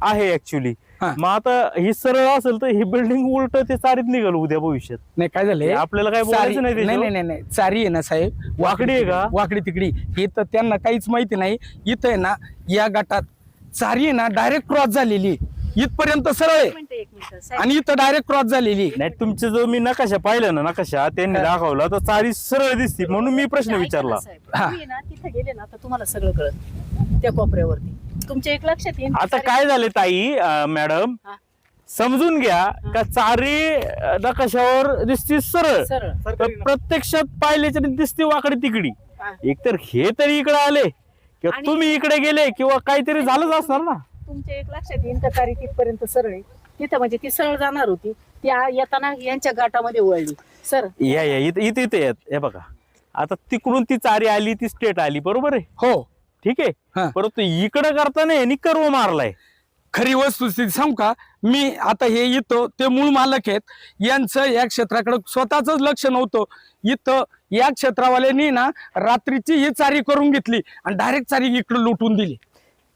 आहे ऍक्च्युली. हा. मग आता ही सरळ असेल तर ही बिल्डिंग उलट ते चारीत निघाल उद्या भविष्यात. नाही, काय झालंय, आपल्याला काय चारी बोलायचं नाही नाही त्याच्यावर? नाही नाही, चारी आहे ना साहेब, वाकडी आहे का? वाकडी तिकडी, हे तर त्यांना काहीच माहिती नाही. इथं आहे ना या गटात चारी आहे ना डायरेक्ट क्रॉस झालेली, इथपर्यंत सरळ आहे एक मिनिट साहेब. आणि इथं डायरेक्ट क्रॉस झालेली. नाही, तुमचे जो मी नकाशा पाहिला ना, नकाशा त्यांनी दाखवला तर चारी सरळ दिसते म्हणून मी प्रश्न ऐका ना विचारला. साहेब, हा. तुम्ही ना तिथे गेले ना तर तुम्हाला सगळं कळत त्या कोपऱ्यावरती. तुमच्या एक लक्षात येईल. आता काय झाले ताई, मॅडम हा. समजून घ्या का चारी नकाशावर दिसती सरळ, सरळ. तर प्रत्यक्षात पाहिल्याच्या दिसते वाकडी तिकडी. हा. एकतर हे तरी इकडे आले किंवा आणि- तुम्ही इकडे गेले किंवा काहीतरी झालंच असणार ना. तुमच्या एक लक्षात येईल तर तारी तिथपर्यंत सरळ आहे. तिथं म्हणजे ती सरळ जाणार होती, ती येताना यांच्या घाटामध्ये वळली सर. या इथे इथे इथे येत हे बघा. आता तिकडून ती चारी आली, ती स्टेट आली, बरोबर आहे, हो, ठीक आहे. हा. परंतु इकडे करताना यांनी कर्व मारलाय. खरी वस्तुस्थिती सांगू का, मी आता हे इथं ते मूळ मालक आहेत, यांचं या क्षेत्राकडे स्वतःच लक्ष नव्हतं. इथं या क्षेत्रावाल्यांनी ना रात्रीची ही चारी करून घेतली आणि डायरेक्ट चारी इकडे लुटून दिली.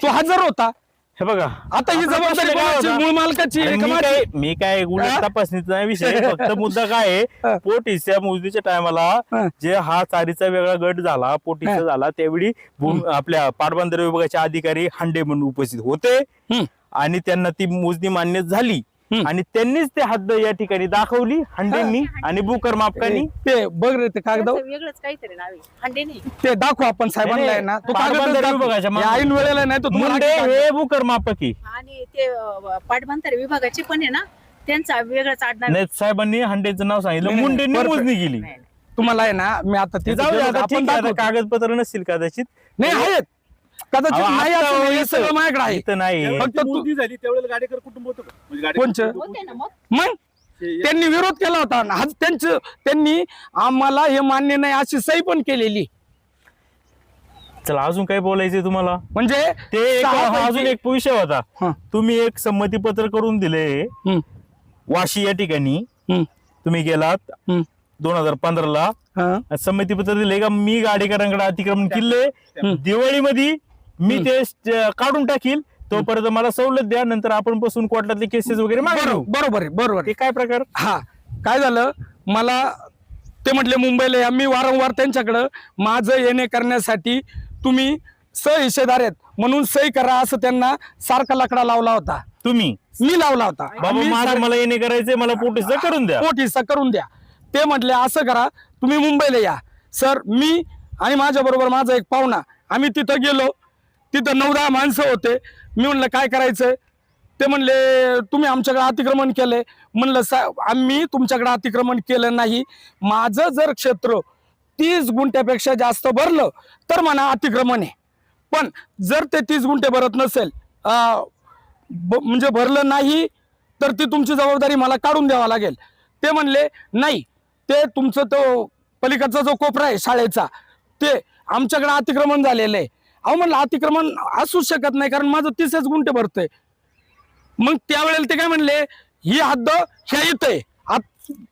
तो हजर होता. हे बघा, आता ही आपला प्रश्न जबाबदारी काय कोणाची? होता? मूळ मालकाची आहे आणि का माझी? मी काय उलट हा? तपासणीचा नाही विषय, फक्त मुद्दा काय आहे, हा. पोट हिस्सा मोजणीच्या टायमाला हा. जे हा चारीचा वेगळा गट झाला, पोट हिस्सा झाला, त्यावेळी आपल्या पाटबंधारे विभागाचे अधिकारी हंडे म्हणून उपस्थित होते हम्म. आणि त्यांना ती मोजणी मान्य झाली हम्म. आणि त्यांनीच ते हद्द या ठिकाणी दाखवली हंडेंनी आणि बुकर मापकांनी. ते बघ रे, ते कागद त्यांचं वेगळंच काहीतरी नाव आहे, हंडे नाही. ते दाखव आपण साहेबांना आहे ना, तो कागद पाटबंधारे विभागाच्या मागे. ऐन वेळेला नाही तर तुम्हाला मुंडे हे बुकर मापकी. आणि ते पाटबंधारे विभागाचे पण आहे ना, त्यांचा वेगळाच आडनाव आहे. नाही, साहेबांनी हंडेचं नाव सांगितलं, नाही, नाही, मुंडेंनी perfect. मोजणी केली. नाही, नाही. तुम्हाला आहे ना, मी आता ते ते जाऊ दे, आता आपण ठीक आहे, आता दाखवतो. कागदपत्र नसतील कदाचित. नाही आहेत कदाचित, अहो, नाही आता असं नाही, हे इथं- सगळं माझ्याकडे आहे. इथं नाही. फक्त तू- मोजणी झाली त्यावेळेला गाडेकर कुटुंब होतं का? म्हणजे कोणचं? होते ना मग. मग त्यांनी विरोध केला होता. आज त्यांनी आम्हाला हे मान्य नाही अशी सही पण केलेली. चला, अजून काय बोलायचंय तुम्हाला? म्हणजे ते एक सहा हा पैकी- अजून एक विषय होता. हं, तुम्ही एक संमतीपत्र करून दिले हं, वाशी या ठिकाणी. हं, तुम्ही गेलात हं, 2015 हं. संमतीपत्र दिले का मी गाडेकरांकडे अतिक्रमण केले, दिवाळीमध्ये मी ते काढून टाकील, तोपर्यंत मला सवलत द्या, नंतर आपण बसून कोर्टातले केसेस वगैरे मागू. बरोबर आहे, बरोबर आहे. ते काय प्रकार? हा, काय झालं, मला ते म्हटले मुंबईला या. मी वारंवार त्यांच्याकडं माझं येणे करण्यासाठी तुम्ही सहिशेदार आहेत म्हणून सही करा असं त्यांना सारखा लकडा लावला होता. तुम्ही मी लावला होता. बाबा मी माझं सारखं- मला येणे करायचंय, मला पोटीचं करून द्या. पोट हिस्सा करून द्या. ते म्हटले असं करा, तुम्ही मुंबईला या. सर, मी आणि माझ्या बरोबर माझा एक पाहुणा, आम्ही तिथं गेलो. तिथं 9-10 माणसं होते. मी म्हणलं काय करायचंय? ते म्हणले तुम्ही आमच्याकडे अतिक्रमण केलंय. म्हणलं साहेब, आम्ही तुमच्याकडे अतिक्रमण केलं नाही. माझं जर क्षेत्र 30 गुंठ्यापेक्षा जास्त भरलं तर म्हणा अतिक्रमण आहे. पण जर ते 30 गुंठे भरत नसेल, म्हणजे भरलं नाही, तर ती तुमची जबाबदारी मला काढून द्यावा लागेल. ते म्हणले नाही, ते तुमचं तो पलीकडचा जो कोपरा आहे शाळेचा, ते आमच्याकडे अतिक्रमण झालेलं आहे. अहो म्हणलं अतिक्रमण असू शकत नाही, कारण माझं 30 गुंठे भरतंय. मग त्यावेळेला ते काय म्हणले, ही हद्द ह्या इथं आहे,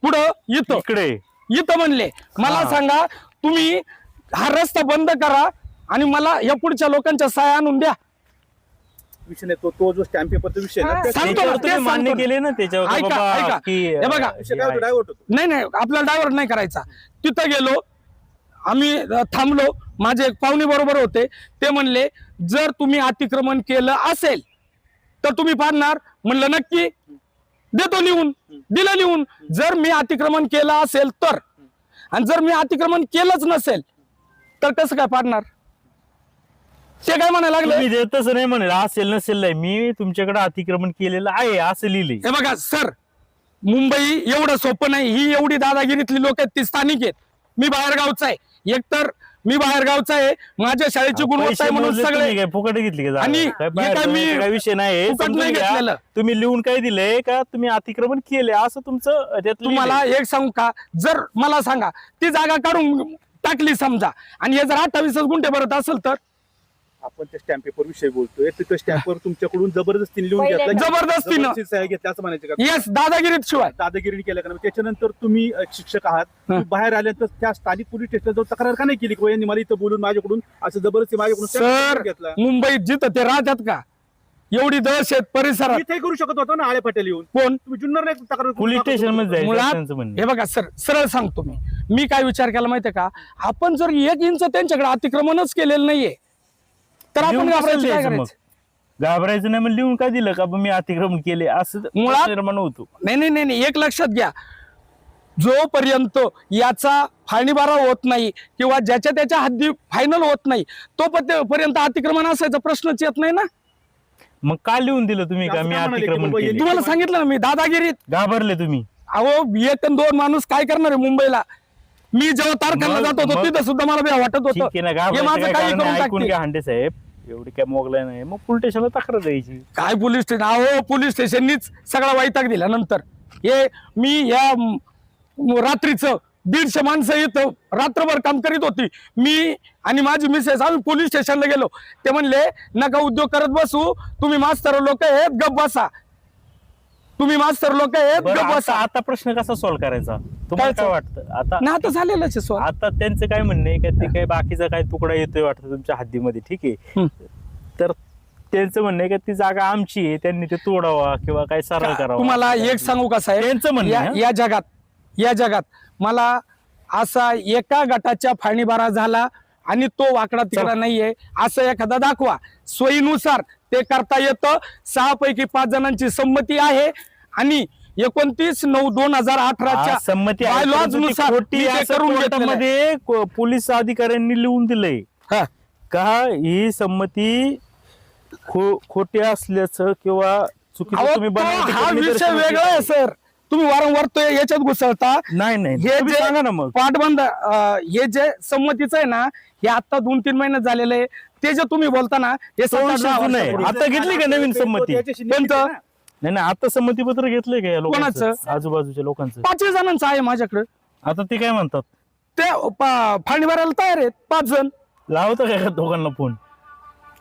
पुढं इथं इकडे इथं म्हणले. मला हा. सांगा, तुम्ही हा रस्ता बंद करा आणि मला या पुढच्या लोकांच्या सहाय्या आणून द्या. विषय नाही, तो जो स्टॅम्प पेपरचा विषय आहे ना, त्या- सांगतो त्याच्यावर ना, तुम्ही तेच मान्य सांगतो ना. केले ना त्याच्यावर का ऐका, बाबा ऐका. की हे बघा, विषय काय होतो, डायव्हर्ट होतो. नाही नाही, आपल्याला डायव्हर्ट नाही करायचा. तिथं गेलो आम्ही, थांबलो. माझे एक पाहुणे बरोबर होते. ते म्हणले जर तुम्ही अतिक्रमण केलं असेल तर तुम्ही पाडणार. म्हणलं नक्की, देतो लिहून. दिलं लिहून. जर मी अतिक्रमण केलं असेल तर, आणि जर मी अतिक्रमण केलंच नसेल तर कसं काय पाडणार? ते काय म्हणायला लागले? तुम्ही देतच नाही म्हणेल, असेल नसेल नाही, मी तुमच्याकडे अतिक्रमण केलेलं आहे असं लिहिले. हे बघा सर, मुंबई एवढं सोपं नाही. ही एवढी दादागिरीतली लोक आहेत, ती स्थानिक आहेत. मी बाहेर गावचा आहे. एकतर मी बाहेर गावचा आहे, माझ्या शाळेची गुणवत्ता आहे म्हणून सगळे. काय फुकट घेतली का? आणि काय हे बाहेर काय मी जाण्याचा काय विषय नाही. फुकट समजून नाही घ्या. घेतलेलं. तुम्ही लिहून काय दिलंय का तुम्ही अतिक्रमण केले असं तुमचं त्यात तुम्हाला एक सांगू का, जर मला सांगा ती जागा काढून टाकली समजा, आणि हे जर 28 गुंठे भरत असेल तर? आपण त्या स्टॅम्प पेपर विषयी बोलतोय. तिथं स्टॅम्पवर तुमच्याकडून जबरदस्तीने लिहून पहिल्यांदा- घेतला. जबरदस्तीनं. जबरदस्ती सह्या घेतल्या असं म्हणायचं का? येस, दादागिरीत शिवाय. दादागिरी केल्या का? त्याच्यानंतर तुम्ही शिक्षक आहात, तुम्ही बाहेर आल्यानंतर त्या स्थानिक पोलीस स्टेशनला जाऊन तक्रार का नाही केली की यांनी मला इथं बोलून माझ्याकडून असं जबरदस्ती माझ्याकडून stamp सर, paper घेतला? मुंबईत जिथं ते राहतात का, एवढी दहशत परिसरात, इथे करू शकत होतो ना आळे फाट्याला येऊन. कोण? तुम्ही जुन्नर नाही तक्रार पोलीस स्टेशन मध्ये जायचं मुळात त्यांचं म्हणणं. हे बघा सर, सरळ सांगतो मी काय विचार केला माहितीये का, आपण जर 1 इंच त्यांच्याकडे अतिक्रमणच केलेलं नाहीये तर आपण लिहून कसं घाबरायचं काय लिहायचं मग? करायचं? घाबरायचं नाही, मग लिहून काय दिलं का मी अतिक्रमण केले असं मुळात- निर्माण होतो. नाही, एक लक्षात घ्या, जोपर्यंत याचा फाळणीबारा होत नाही किंवा ज्याच्या त्याच्या हद्दी फायनल होत नाही तोपर्यंत अतिक्रमण असायचा प्रश्नच येत नाही ना. मग का लिहून दिलं तुम्ही का असं मी का म्हणाले की अतिक्रमण बाबा केले? तुम्हाला सांगितलं ना मी, दादागिरीत. घाबरले तुम्ही. अहो, 1 आणि 2 माणूस काय करणार आहे मुंबईला? मी जेव्हा तारखाला मग- जात होतो मग- तिथं सुद्धा मला वाटत ठीक होतं आहे ना, हे घाबरायचं माझं काय काही कारण करून नाही. ऐकून टाकतील. घ्या हांडे साहेब, एवढी काय मोगलाय नाही, मग पोलीस स्टेशनला तक्रार द्यायची. काय पोलीस स्टेशन? अहो, पोलीस स्टेशननीच सगळा वैताग दिला. नंतर हे मी या रात्रीचं 150 माणसं इथं रात्रभर काम करीत होती. मी आणि माझी मिसेस आम्ही पोलीस स्टेशनला गेलो. ते म्हणले नका उद्योग करत बसू, तुम्ही मास्तर लोक आहेत, गप बसा. तुम्ही मास्तर लोक आहेत, बरं, गप आता बसा. आता प्रश्न कसा सॉल्व्ह करायचा तुम्हाला काय वाटतं? आता ना आता झालेलंच आहे स्वाल. आता त्यांचं काय म्हणणं आहे का ते काय बाकीचा काय तुकडा येतोय वाटतं तुमच्या हद्दीमध्ये, ठीक आहे, तर त्यांचं म्हणणं आहे का ती जागा आमची आहे, त्यांनी ते तोडावा किंवा काय सरळ करावा. तुम्हाला एक सांगू का साहेब, त्यांचं म्हणणं आहे, या जगात मला असा एका गटाच्या फाळणीबारा झाला आणि तो वाकडा तिकडा नाहीये असं एखादा दाखवा. सोयीनुसार ते करता येतं. 6 पैकी 5 जणांची संमती आहे आणि 29/9/2018च्या संमती आहे, bylaws परंतु ती नुसार खोटी मी ते असं करून घेतलेलं आहे. कोर्टामध्ये पोलीस अधिकाऱ्यांनी लिहून दिलंय हा. का ही संमती खोटी असल्याचं किंवा चुकीचं अहो, तुम्ही तो बनवण्याचं हा विषय निदर्शनास वेगळा आहे येतं. सर. तुम्ही वारंवार तो याच्यात घुसळता. नाही नाही हे तुम्ही जे सांगा ना मग. पाटबंद हे जे संमतीचं आहे ना, हे आता 2-3 महिन्यात झालेलं आहे. ते जे तुम्ही बोलता ना, हे 7-8 जुनं आहे. वर्षापूर्वी. आता घेतली का नवीन संमती? त्याच्याशी निगडीत आहे ना. नाही नाही, आता संमतीपत्र घेतलंय का या लोकांचं, कोणाचं? आजूबाजूच्या लोकांचं? 5 जणांचं आहे माझ्याकडे. आता ते काय म्हणतात? ते फाळणी भरायला तयार आहेत 5 जण. लावता काय का दोघांना फोन?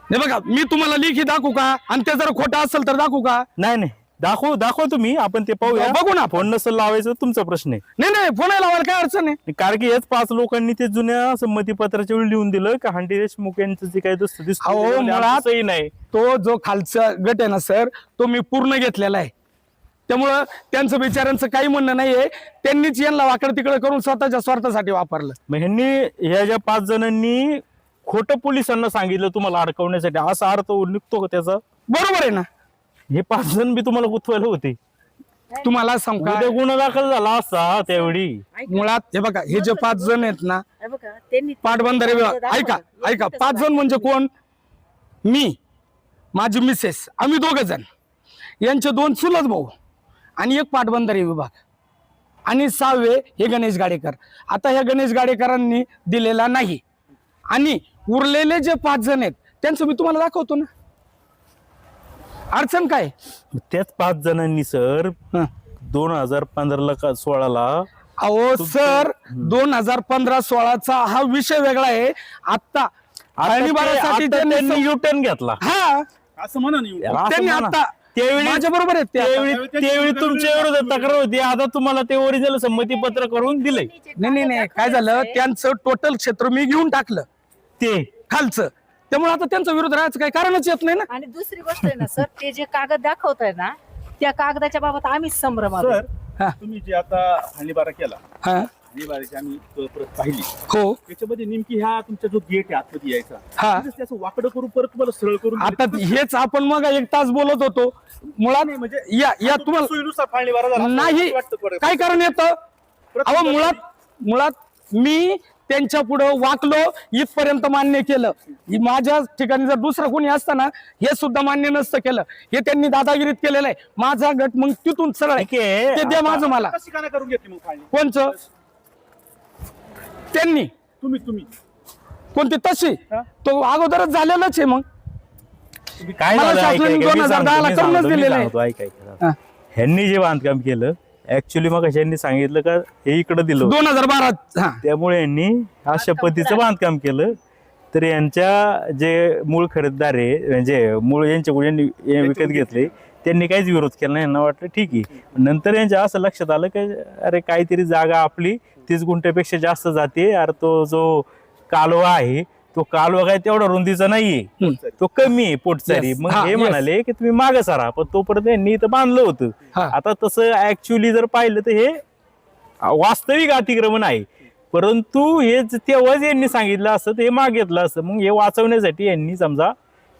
हे बघा, मी तुम्हाला लेखी दाखवू का? आणि ते जर खोटं असेल तर दाखवू का? नाही नाही, दाखवा तुम्ही, आपण ते पाहूया. बघू ना. फोन नसेल लावायचं तुमचा प्रश्न आहे. नाही फोन लावायला काय अडचण आहे. कारण की हेच 5 लोकांनी ते जुन्या संमती पत्राच्या वेळी लिहून दिलं का हांडी देशमुख यांचं जे काही अहो, मुळात- दिसत नाही. तो जो खालचा गट आहे ना सर, तो मी पूर्ण घेतलेला आहे. त्यामुळं त्यांचं बिचाऱ्यांचं काही म्हणणं नाहीये. त्यांनीच यांना वाकड तिकडे करून स्वतःच्या स्वार्थासाठी वापरलं. मग ह्यांनी ह्या ज्या 5 जणांनी खोटं पोलिसांना सांगितलं तुम्हाला अडकवण्यासाठी, असा अर्थ निघतो का त्याचा? बरोबर आहे ना. हे 5 जण बी तुम्हाला गुंतवायला होते. तुम्हाला सांगू का, उद्या गुन्हा दाखल झाला असता त्यावेळी. मुळात हे बघा, हे जे 5 जण आहेत ना, हे बघा, त्यांनी पाटबंधारे विभाग, ऐका 5 जण म्हणजे कोण? मी, माझी मिसेस, आम्ही 2 जण, यांचे 2 चुलत भाऊ आणि 1 पाटबंधारे विभाग आणि 6वे हे गणेश गाडेकर. आता ह्या गणेश गाडेकरांनी दिलेला नाही आणि उरलेले जे 5 जण आहेत त्यांचं मी तुम्हाला दाखवतो ना. अडचण काय? त्याच 5 जणांनी सर हं. 2015 का 16ला अहो सर, 2015-16चा हा विषय वेगळा आहे. आता फाळणीबारासाठी त्यांनी युटर्न घेतला. हा, असं म्हणा नाही. असं त्यांनी म्हणा. आता त्यावेळी माझ्या बरोबर आहेत ते आता. त्यावेळी तुमच्या विरोधात तक्रार होती, आता तुम्हाला ते ओरिजिनल संमती पत्र करून दिलंय. नाही काय झालं, त्यांचं टोटल क्षेत्र मी घेऊन टाकलं ते खालचं. त्यामुळे आता त्यांचा विरोध राहायचं काही कारणच येत नाही ना. आणि दुसरी गोष्ट आहे ना सर, ते जे कागद दाखवताय ना, त्या कागदाच्या बाबत आम्हीच संभ्रमात आहे. सर, तुम्ही जे आता हल्लीबारा केला, हा. निवाराची आम्ही परत पाहिली, हो त्याच्यामध्ये नेमकी ह्या तुमचा जो गेट आहे आतमध्ये यायचा, हा. तिथेच त्याचं वाकडं करून परत तुम्हाला सरळ करून आता हेच आपण मग 1 तास बोलत होतो मुळात. नाही, म्हणजे या तुम्हाला सोयीनुसार फाळणी वारा झाला असं नाही वाटतं बरं. काय कारण येतं अहो मुळात मी त्यांच्या पुढं वाकलो इथपर्यंत मान्य केलं. माझ्या ठिकाणी जर दुसरं कोणी असतं ना हे सुद्धा मान्य नसतं केलं. हे त्यांनी दादागिरीत केलेलं आहे. माझा गट मग तिथून सरळ आहे. ठीक आहे. ते द्या माझं मला. कशी का नाही करून घेतली मग फाळणी? कोणचं त्यांनी तुम्ही कोणती तशी हा? तो अगोदरच झालेलाच आहे. मग काय मला झालं शासनाने ऐका, 2010 ला मी करूनच सांगतो, दिलेलं आहे. ऐका. ह्यांनी जे बांधकाम केलं ऍक्च्युली मग यांनी सांगितलं का हे इकडे दिलं होतं. 2012 हा त्यामुळे यांनी अशा पद्धतीचं बांधकाम केलं. तर यांच्या जे मूळ खरेदीदार आहे म्हणजे मूळ यांच्याकडून यांनी हे विकत घेतले त्यांनी काहीच विरोध केला नाही. यांना वाटलं ठीक आहे. नंतर यांच्या असं लक्षात आलं की अरे काहीतरी जागा आपली 30 गुंठ्यापेक्षा जास्त जाते. अरे तो जो कालवा आहे तो कालवा काय तेवढा रुंदीचा नाहीये, तो कमी आहे पोटचारी. Yes. मग हा, हे yes. म्हणाले की तुम्ही मागे सारा, पण तोपर्यंत यांनी इथं बांधलं होतं. हा. आता तसं ऍक्च्युली जर पाहिलं तर हे वास्तविक अतिक्रमण आहे. परंतु हे तेव्हाच यांनी सांगितलं असतं तर हे मागितलं असतं. मग हे वाचवण्यासाठी यांनी समजा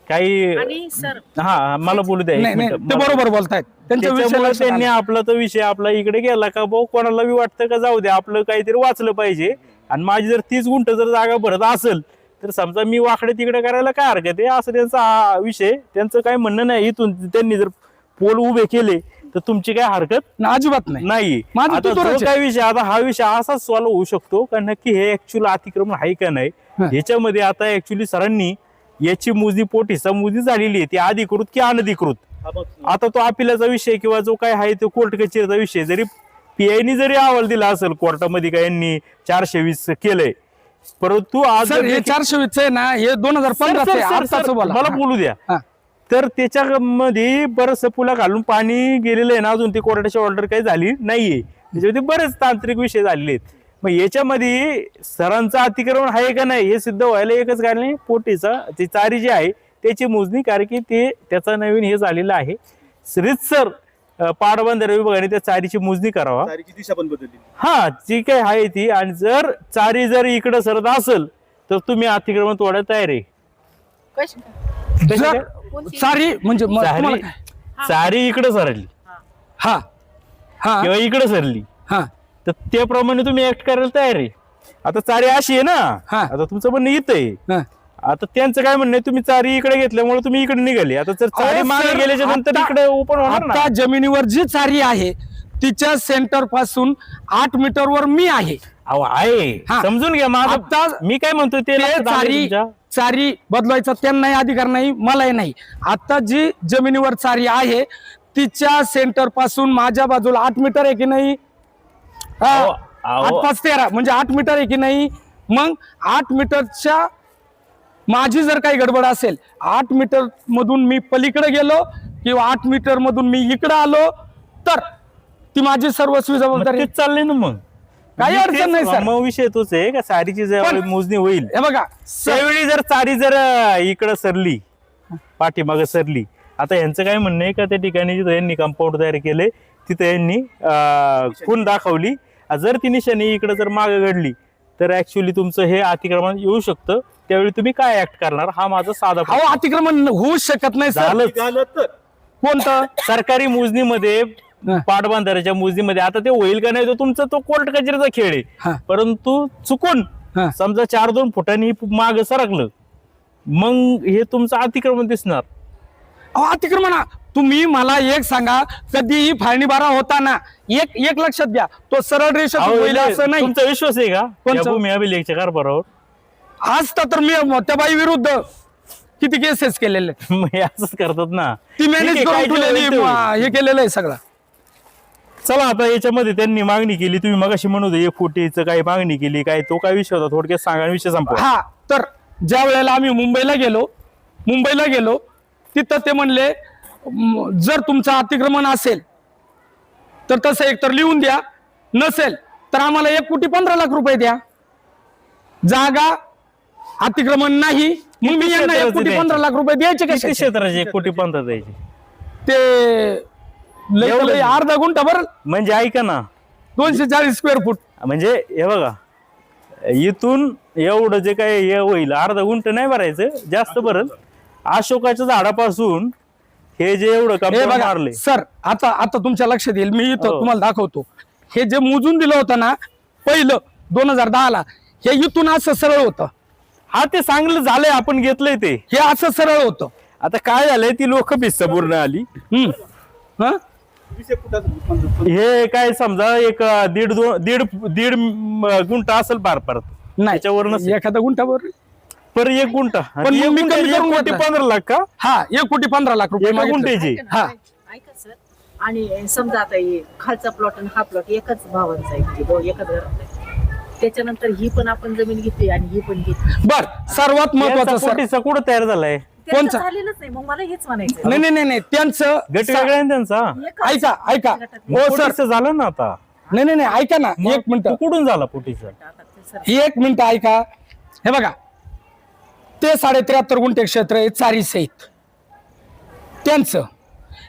काही आणि सर हा मला बोलू द्या एक नाही मिनिट. ते बरोबर बोलतायत. त्यांच्या त्याच्यामुळे विषयाला त्यांनी आपला तो विषय आपला इकडे गेला का भाऊ कोणाला बी वाटतं का जाऊ दे आपलं काहीतरी वाचलं पाहिजे. आणि माझी जर 30 गुंठ जर जागा भरत असेल तर समजा मी वाकडे तिकडे करायला काय हरकत आहे असं त्यांचा हा विषय. त्यांचं काय म्हणणं नाही. इथून त्यांनी जर पोल उभे केले तर तुमची काय हरकत अजिबात नाही. नाही. माझं आता तुतूरच जो आहे. काय विषय आता हा विषय असाच सॉल्व्ह होऊ शकतो का नक्की हे ऍक्च्युअल अतिक्रमण आहे का नाही. ह्याच्यामध्ये आता ऍक्च्युअली सरांनी याची मोजणी पोट हिस्सा मोजणी झालेली आहे ती अधिकृत की अनधिकृत. हा, मग आता तो अपिलाचा विषय किंवा जो काय आहे तो कोर्ट कचेरीचा विषय जरी पीआयनी जरी अहवाल दिला असेल कोर्टामध्ये का यांनी 420 केलंय परंतु आज सर हे 420 आहे ना हे 2015 आताच बोला. मला बोलू द्या. हा. तर त्याच्यामध्ये बरंच पुला घालून पाणी गेलेलं आहे ना अजून ते कोर्टाची ऑर्डर काही झाली नाहीये. त्याच्यामध्ये बरेच तांत्रिक विषय झालेले आहेत. मग याच्यामध्ये सरांचं अतिक्रमण आहे का नाही हे सिद्ध व्हायला एकच कारण नाही पोटीचा ती चारी जी आहे त्याची मोजणी कारण की ते त्याचा नवीन हे झालेलं आहे. सर पाटबंधारे विभागाने त्या चारीची मोजणी करावा. चारीची दिशा पण बदलली. हा जी काय आहे ती. आणि जर चारी जर इकडे सरत असेल तर तुम्ही अतिक्रमण तोडायला तयार आहे. कशी कशी जर काय? सारी म्हणजे तुम्हाला चारी चारी इकडे सरली हा हा किंवा इकडे सरली हा तर त्याप्रमाणे तुम्ही ऍक्ट करायला तयार आहे. आता चारी अशी आहे ना हा. आता तुमचं म्हणणं इथं आहे. हा. आता त्यांचं काय म्हणणं आहे तुम्ही चारी इकडे घेतल्यामुळे तुम्ही इकडे निघाले. आता जर चारी अहो, मागे सर, गेल्याच्या नंतर आता- इकडे ओपन होणार ना. आता जमिनीवर जी चारी आहे तिच्या सेंटर पासून 8 मीटरवर मी आहे. अहो आहे हा. समजून घ्या माझं. आता मी काय म्हणतोय ते ते लक्षात आलंय चारी तुमच्या? चारी बदलायचा त्यांनाही अधिकार नाही मलाही नाही. आता जी जमिनीवर चारी आहे तिच्या सेंटर पासून माझ्या बाजूला 8 मीटर आहे की नाही. अहो, अहो. 8 5 13 म्हणजे 8 मीटर आहे की नाही. मग 8 मीटरच्या माझी जर काही गडबड असेल 8 मीटर मधून मी पलीकडे गेलो किंवा 8 मीटर मधून मी इकडे आलो तर ती माझी सर्वस्वी मग जबाबदारी. तेच चाललंय ना मग काही मी अडचण तेच- नाही, सर. मग विषय तोच आहे का सारीची ज्यावेळी पण- मोजणी होईल हे बघा त्यावेळी जर चारी जर इकडं सरली पाठीमागं सरली. आता यांचं काय म्हणणं आहे का त्या ठिकाणी जिथं यांनी कंपाऊंड तयार केले तिथं यांनी खून दाखवली. जर ती निशाणी इकडे जर मागं घडली तर ऍक्च्युली तुमचं हे अतिक्रमण येऊ शकतं. त्यावेळी तुम्ही काय ऍक्ट करणार हा माझा साधा अहो अतिक्रमण होऊच शकत नाही सर. झालं. झालं तर कोणतं सरकारी मोजणीमध्ये हा. पाटबंधाऱ्याच्या मोजणीमध्ये आता ते होईल का नाही तो तुमचा तो कोर्ट कचेरीचा खेळ हा. आहे. परंतु चुकून हा. समजा 4-2 फुटांनी माग सरकलं मग हे तुमचं अतिक्रमण दिसणार. अहो अतिक्रमण तुम्ही मला एक सांगा कधीही फाळणी बारा होताना एक लक्षात घ्या तो सरळ रेषा अहो, होईल असं नाही. तुमचा विश्वास आहे का कोणचं? या भूमी अभिलेखच्या कारभारावर? आज तर मी त्या बाई विरुद्ध किती केसेस केलेले मग हे असंच करतात ना. ती ठीक आहे, मॅनेज काय करून जे होईल ठेवलेली ते होईल. हे केलेलं आहे सगळं. चला आता याच्यामध्ये त्यांनी मागणी केली तुम्ही मगाशी म्हणत होते 1 फुटीचं काही मागणी केली काय तो काय विषय होता थोडक्यात सांगा विषय संपवा. हा तर ज्या वेळेला आम्ही मुंबईला गेलो तिथं ते म्हणले जर तुमचं अतिक्रमण असेल तर तसं एकतर लिहून द्या नसेल तर आम्हाला 1,15,00,000 रुपये द्या. जागा अतिक्रमण नाही मग मी यांना 1,15,00,000 रुपये द्यायचे किती कसे. क्षेत्राचे 1,15,00,000 द्यायचे ते लय एवढं? अर्धा गुंठा बरं म्हणजे ऐका ना 240 स्क्वेअर फूट. म्हणजे हे बघा, इथून एवढं जे काय हे होईल अर्धा गुंठ नाही भरायचं, जास्त भरल. अशोकाच्या झाडापासून हे जे एवढं हे कंपाऊंड बघा मारले, सर, आता तुमच्या लक्षात येईल, मी इथं हो. तुम्हाला दाखवतो. हे जे मोजून दिलं होतं ना पहिलं 2010ला, हे इथून असं सरळ होतं. हा ते चांगलं झालंय, आपण घेतलंय ते. हे असं सरळ होतं. आता काय झालंय, ती लोक भिस्त पूर्ण आली. हम्म. हं? 20 फुटाचं हे काय समजा एक दीड गुंठा असेल पार परत, नाही त्याच्यावरनं एखादा गुंठावर. पर एक गुंठा. पण आणि एक मी गुंठा कमी करून 1,15 लाख का हा 1,15,00,000 रुपये एका मागितले. गुंठ्याची? हा. ऐका सर, आणि समजा आता हे खालचा प्लॉट आणि हा प्लॉट एकच भावांचा आहे, म्हणजे एकच घरात आहे. त्याच्यानंतर ही पण आपण जमीन घेतली आणि ही पण घेतली. बर, सर्वात महत्वाचं सर, पोटीचा कुठं तयार झालाय? त्यांचं कोणचा? झालेलंच नाही, मग मला हेच म्हणायचं. नाही त्यांचं गट वेगळा आहे ना त्यांचा. एकच. ऐका हो सर, पोटीचं झालं ना आता. नाही ऐका ना, मग एक मिनिट, तो कुठून झाला पोटीचा? आता ते सर, एक मिनिट ऐका. हे बघा, ते 73 गुंठे क्षेत्र आहे, चारी सहित त्यांचं,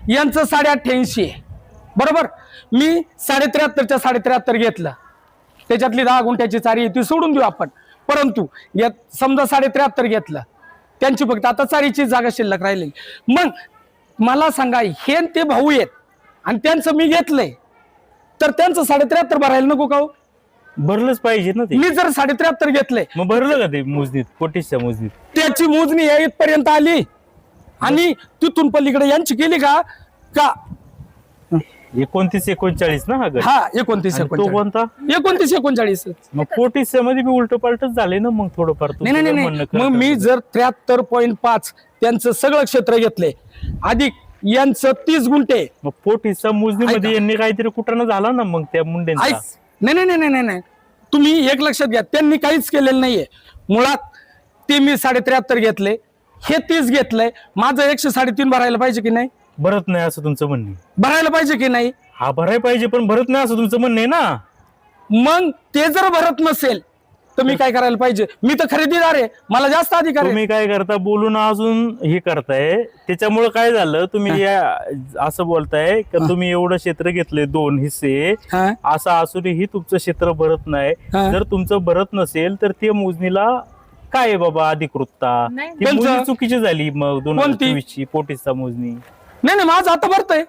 यांचं 88.5 आहे. बरोबर, मी 73च्या 73 घेतलं, त्याच्यातली 10 गुंठ्याची चारी आहे ती सोडून देऊ आपण. परंतु समजा 73 घेतलं, त्यांची फक्त आता चारीची जागा शिल्लक राहिली. मग मला सांगा, हे न ते भाऊ आहेत आणि त्यांचं मी घेतलंय, तर त्यांचं 73 भरायला नको का हो? भरलंच पाहिजे ना ते. मी जर 73 घेतलंय, मग भरलं का ते मोजणीत, पोटीच्या मोजणीत? त्याची मोजणी या इथपर्यंत आली आणि तिथून पलीकडे यांची केली का? 29-39 ना हा गट? हा 29 आणि तो कोणता? 29-39. मग पोटीच्या मध्ये बी उलट पालटच झाले ना मग थोडंफार. तुमचं नाही काय नाही म्हणणं मग करतं मी ते? जर 73.5 त्यांचं सगळं क्षेत्र घेतले, अधिक यांचं 30 गुंठे. मग पोटीच्या मोजणीमध्ये ऐका. यांनी काहीतरी कुठं झाला ना मग त्या मुंडेंचा. नाही तुम्ही एक लक्षात घ्या, त्यांनी काहीच केलेलं नाहीये. मुळात ते मी 73 घेतले, हे 30 घेतलंय, माझं 103.5 भरायला पाहिजे की नाही? भरत नाही असं तुमचं म्हणणं आहे? भरायला पाहिजे की नाही? हा भराय पाहिजे, पण भरत नाही असं तुमचं म्हणणं आहे ना? मग ते जर भरत नसेल तर मी काय करायला पाहिजे? मी तर खरेदीदार आहे, मला जास्त अधिकार आहे. तुम्ही काय करता, बोलून अजून हे करताय, त्याच्यामुळे काय झालं, तुम्ही असं बोलताय का तुम्ही एवढं क्षेत्र घेतले 2 हिस्से, हा? असं असूनही तुमचं क्षेत्र भरत नाही. हा. जर तुमचं भरत नसेल तर ते मोजणीला काय आहे बाबा अधिकृतता? नाही. ती मोजणी कोणचं? चुकीची झाली मग कोणती? 2024 पोटीचा मोजणी. नाही माझं आता भरतंय.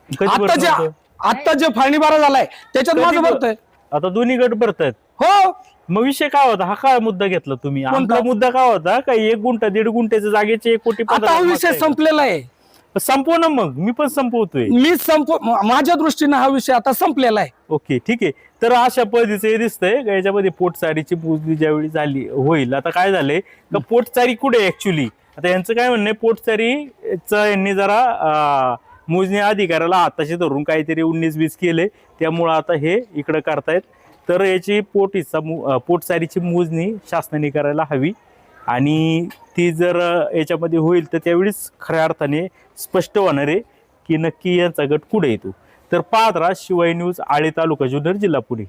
कधी भरत नव्हतं? आता जे फाळणी बारा झालाय त्याच्यात कधी माझं भर- भरतंय. आता दोन्ही गट भरतायत. हो, मग विषय काय होता? हा काय मुद्दा घेतला तुम्ही? कोणता? आमचा मुद्दा काय होता का 1 गुंठा 1.5 गुंठ्याच्या जागेचे 1,15,00,000 आता हा विषय मागताय. संपलेला आहे. संपव ना मग, मी पण संपवतोय. माझ्या दृष्टीने हा विषय आता संपलेला आहे. ओके ठीक आहे. तर अशा पद्धतीचं हे दिसतंय का याच्यामध्ये पोटचारीची मोजणी ज्यावेळी झाली होईल, आता काय झालंय का पोटचारी कुठे ऍक्च्युली, आता यांचं काय म्हणणं आहे, पोटचारीच यांनी जरा मोजणी अधिकाऱ्याला हाताशी धरून काहीतरी 19-20 केले, त्यामुळं आता हे इकडं करतायत. तर याची पोटचारीची मोजणी शासनाने करायला हवी आणि ती जर याच्यामध्ये होईल तर त्यावेळीच खऱ्या अर्थाने स्पष्ट होणार आहे की नक्की यांचा गट कुठे येतो. तर पाहत राहा शिवाय न्यूज, आळे तालुका जुन्नर, जिल्हा पुणे.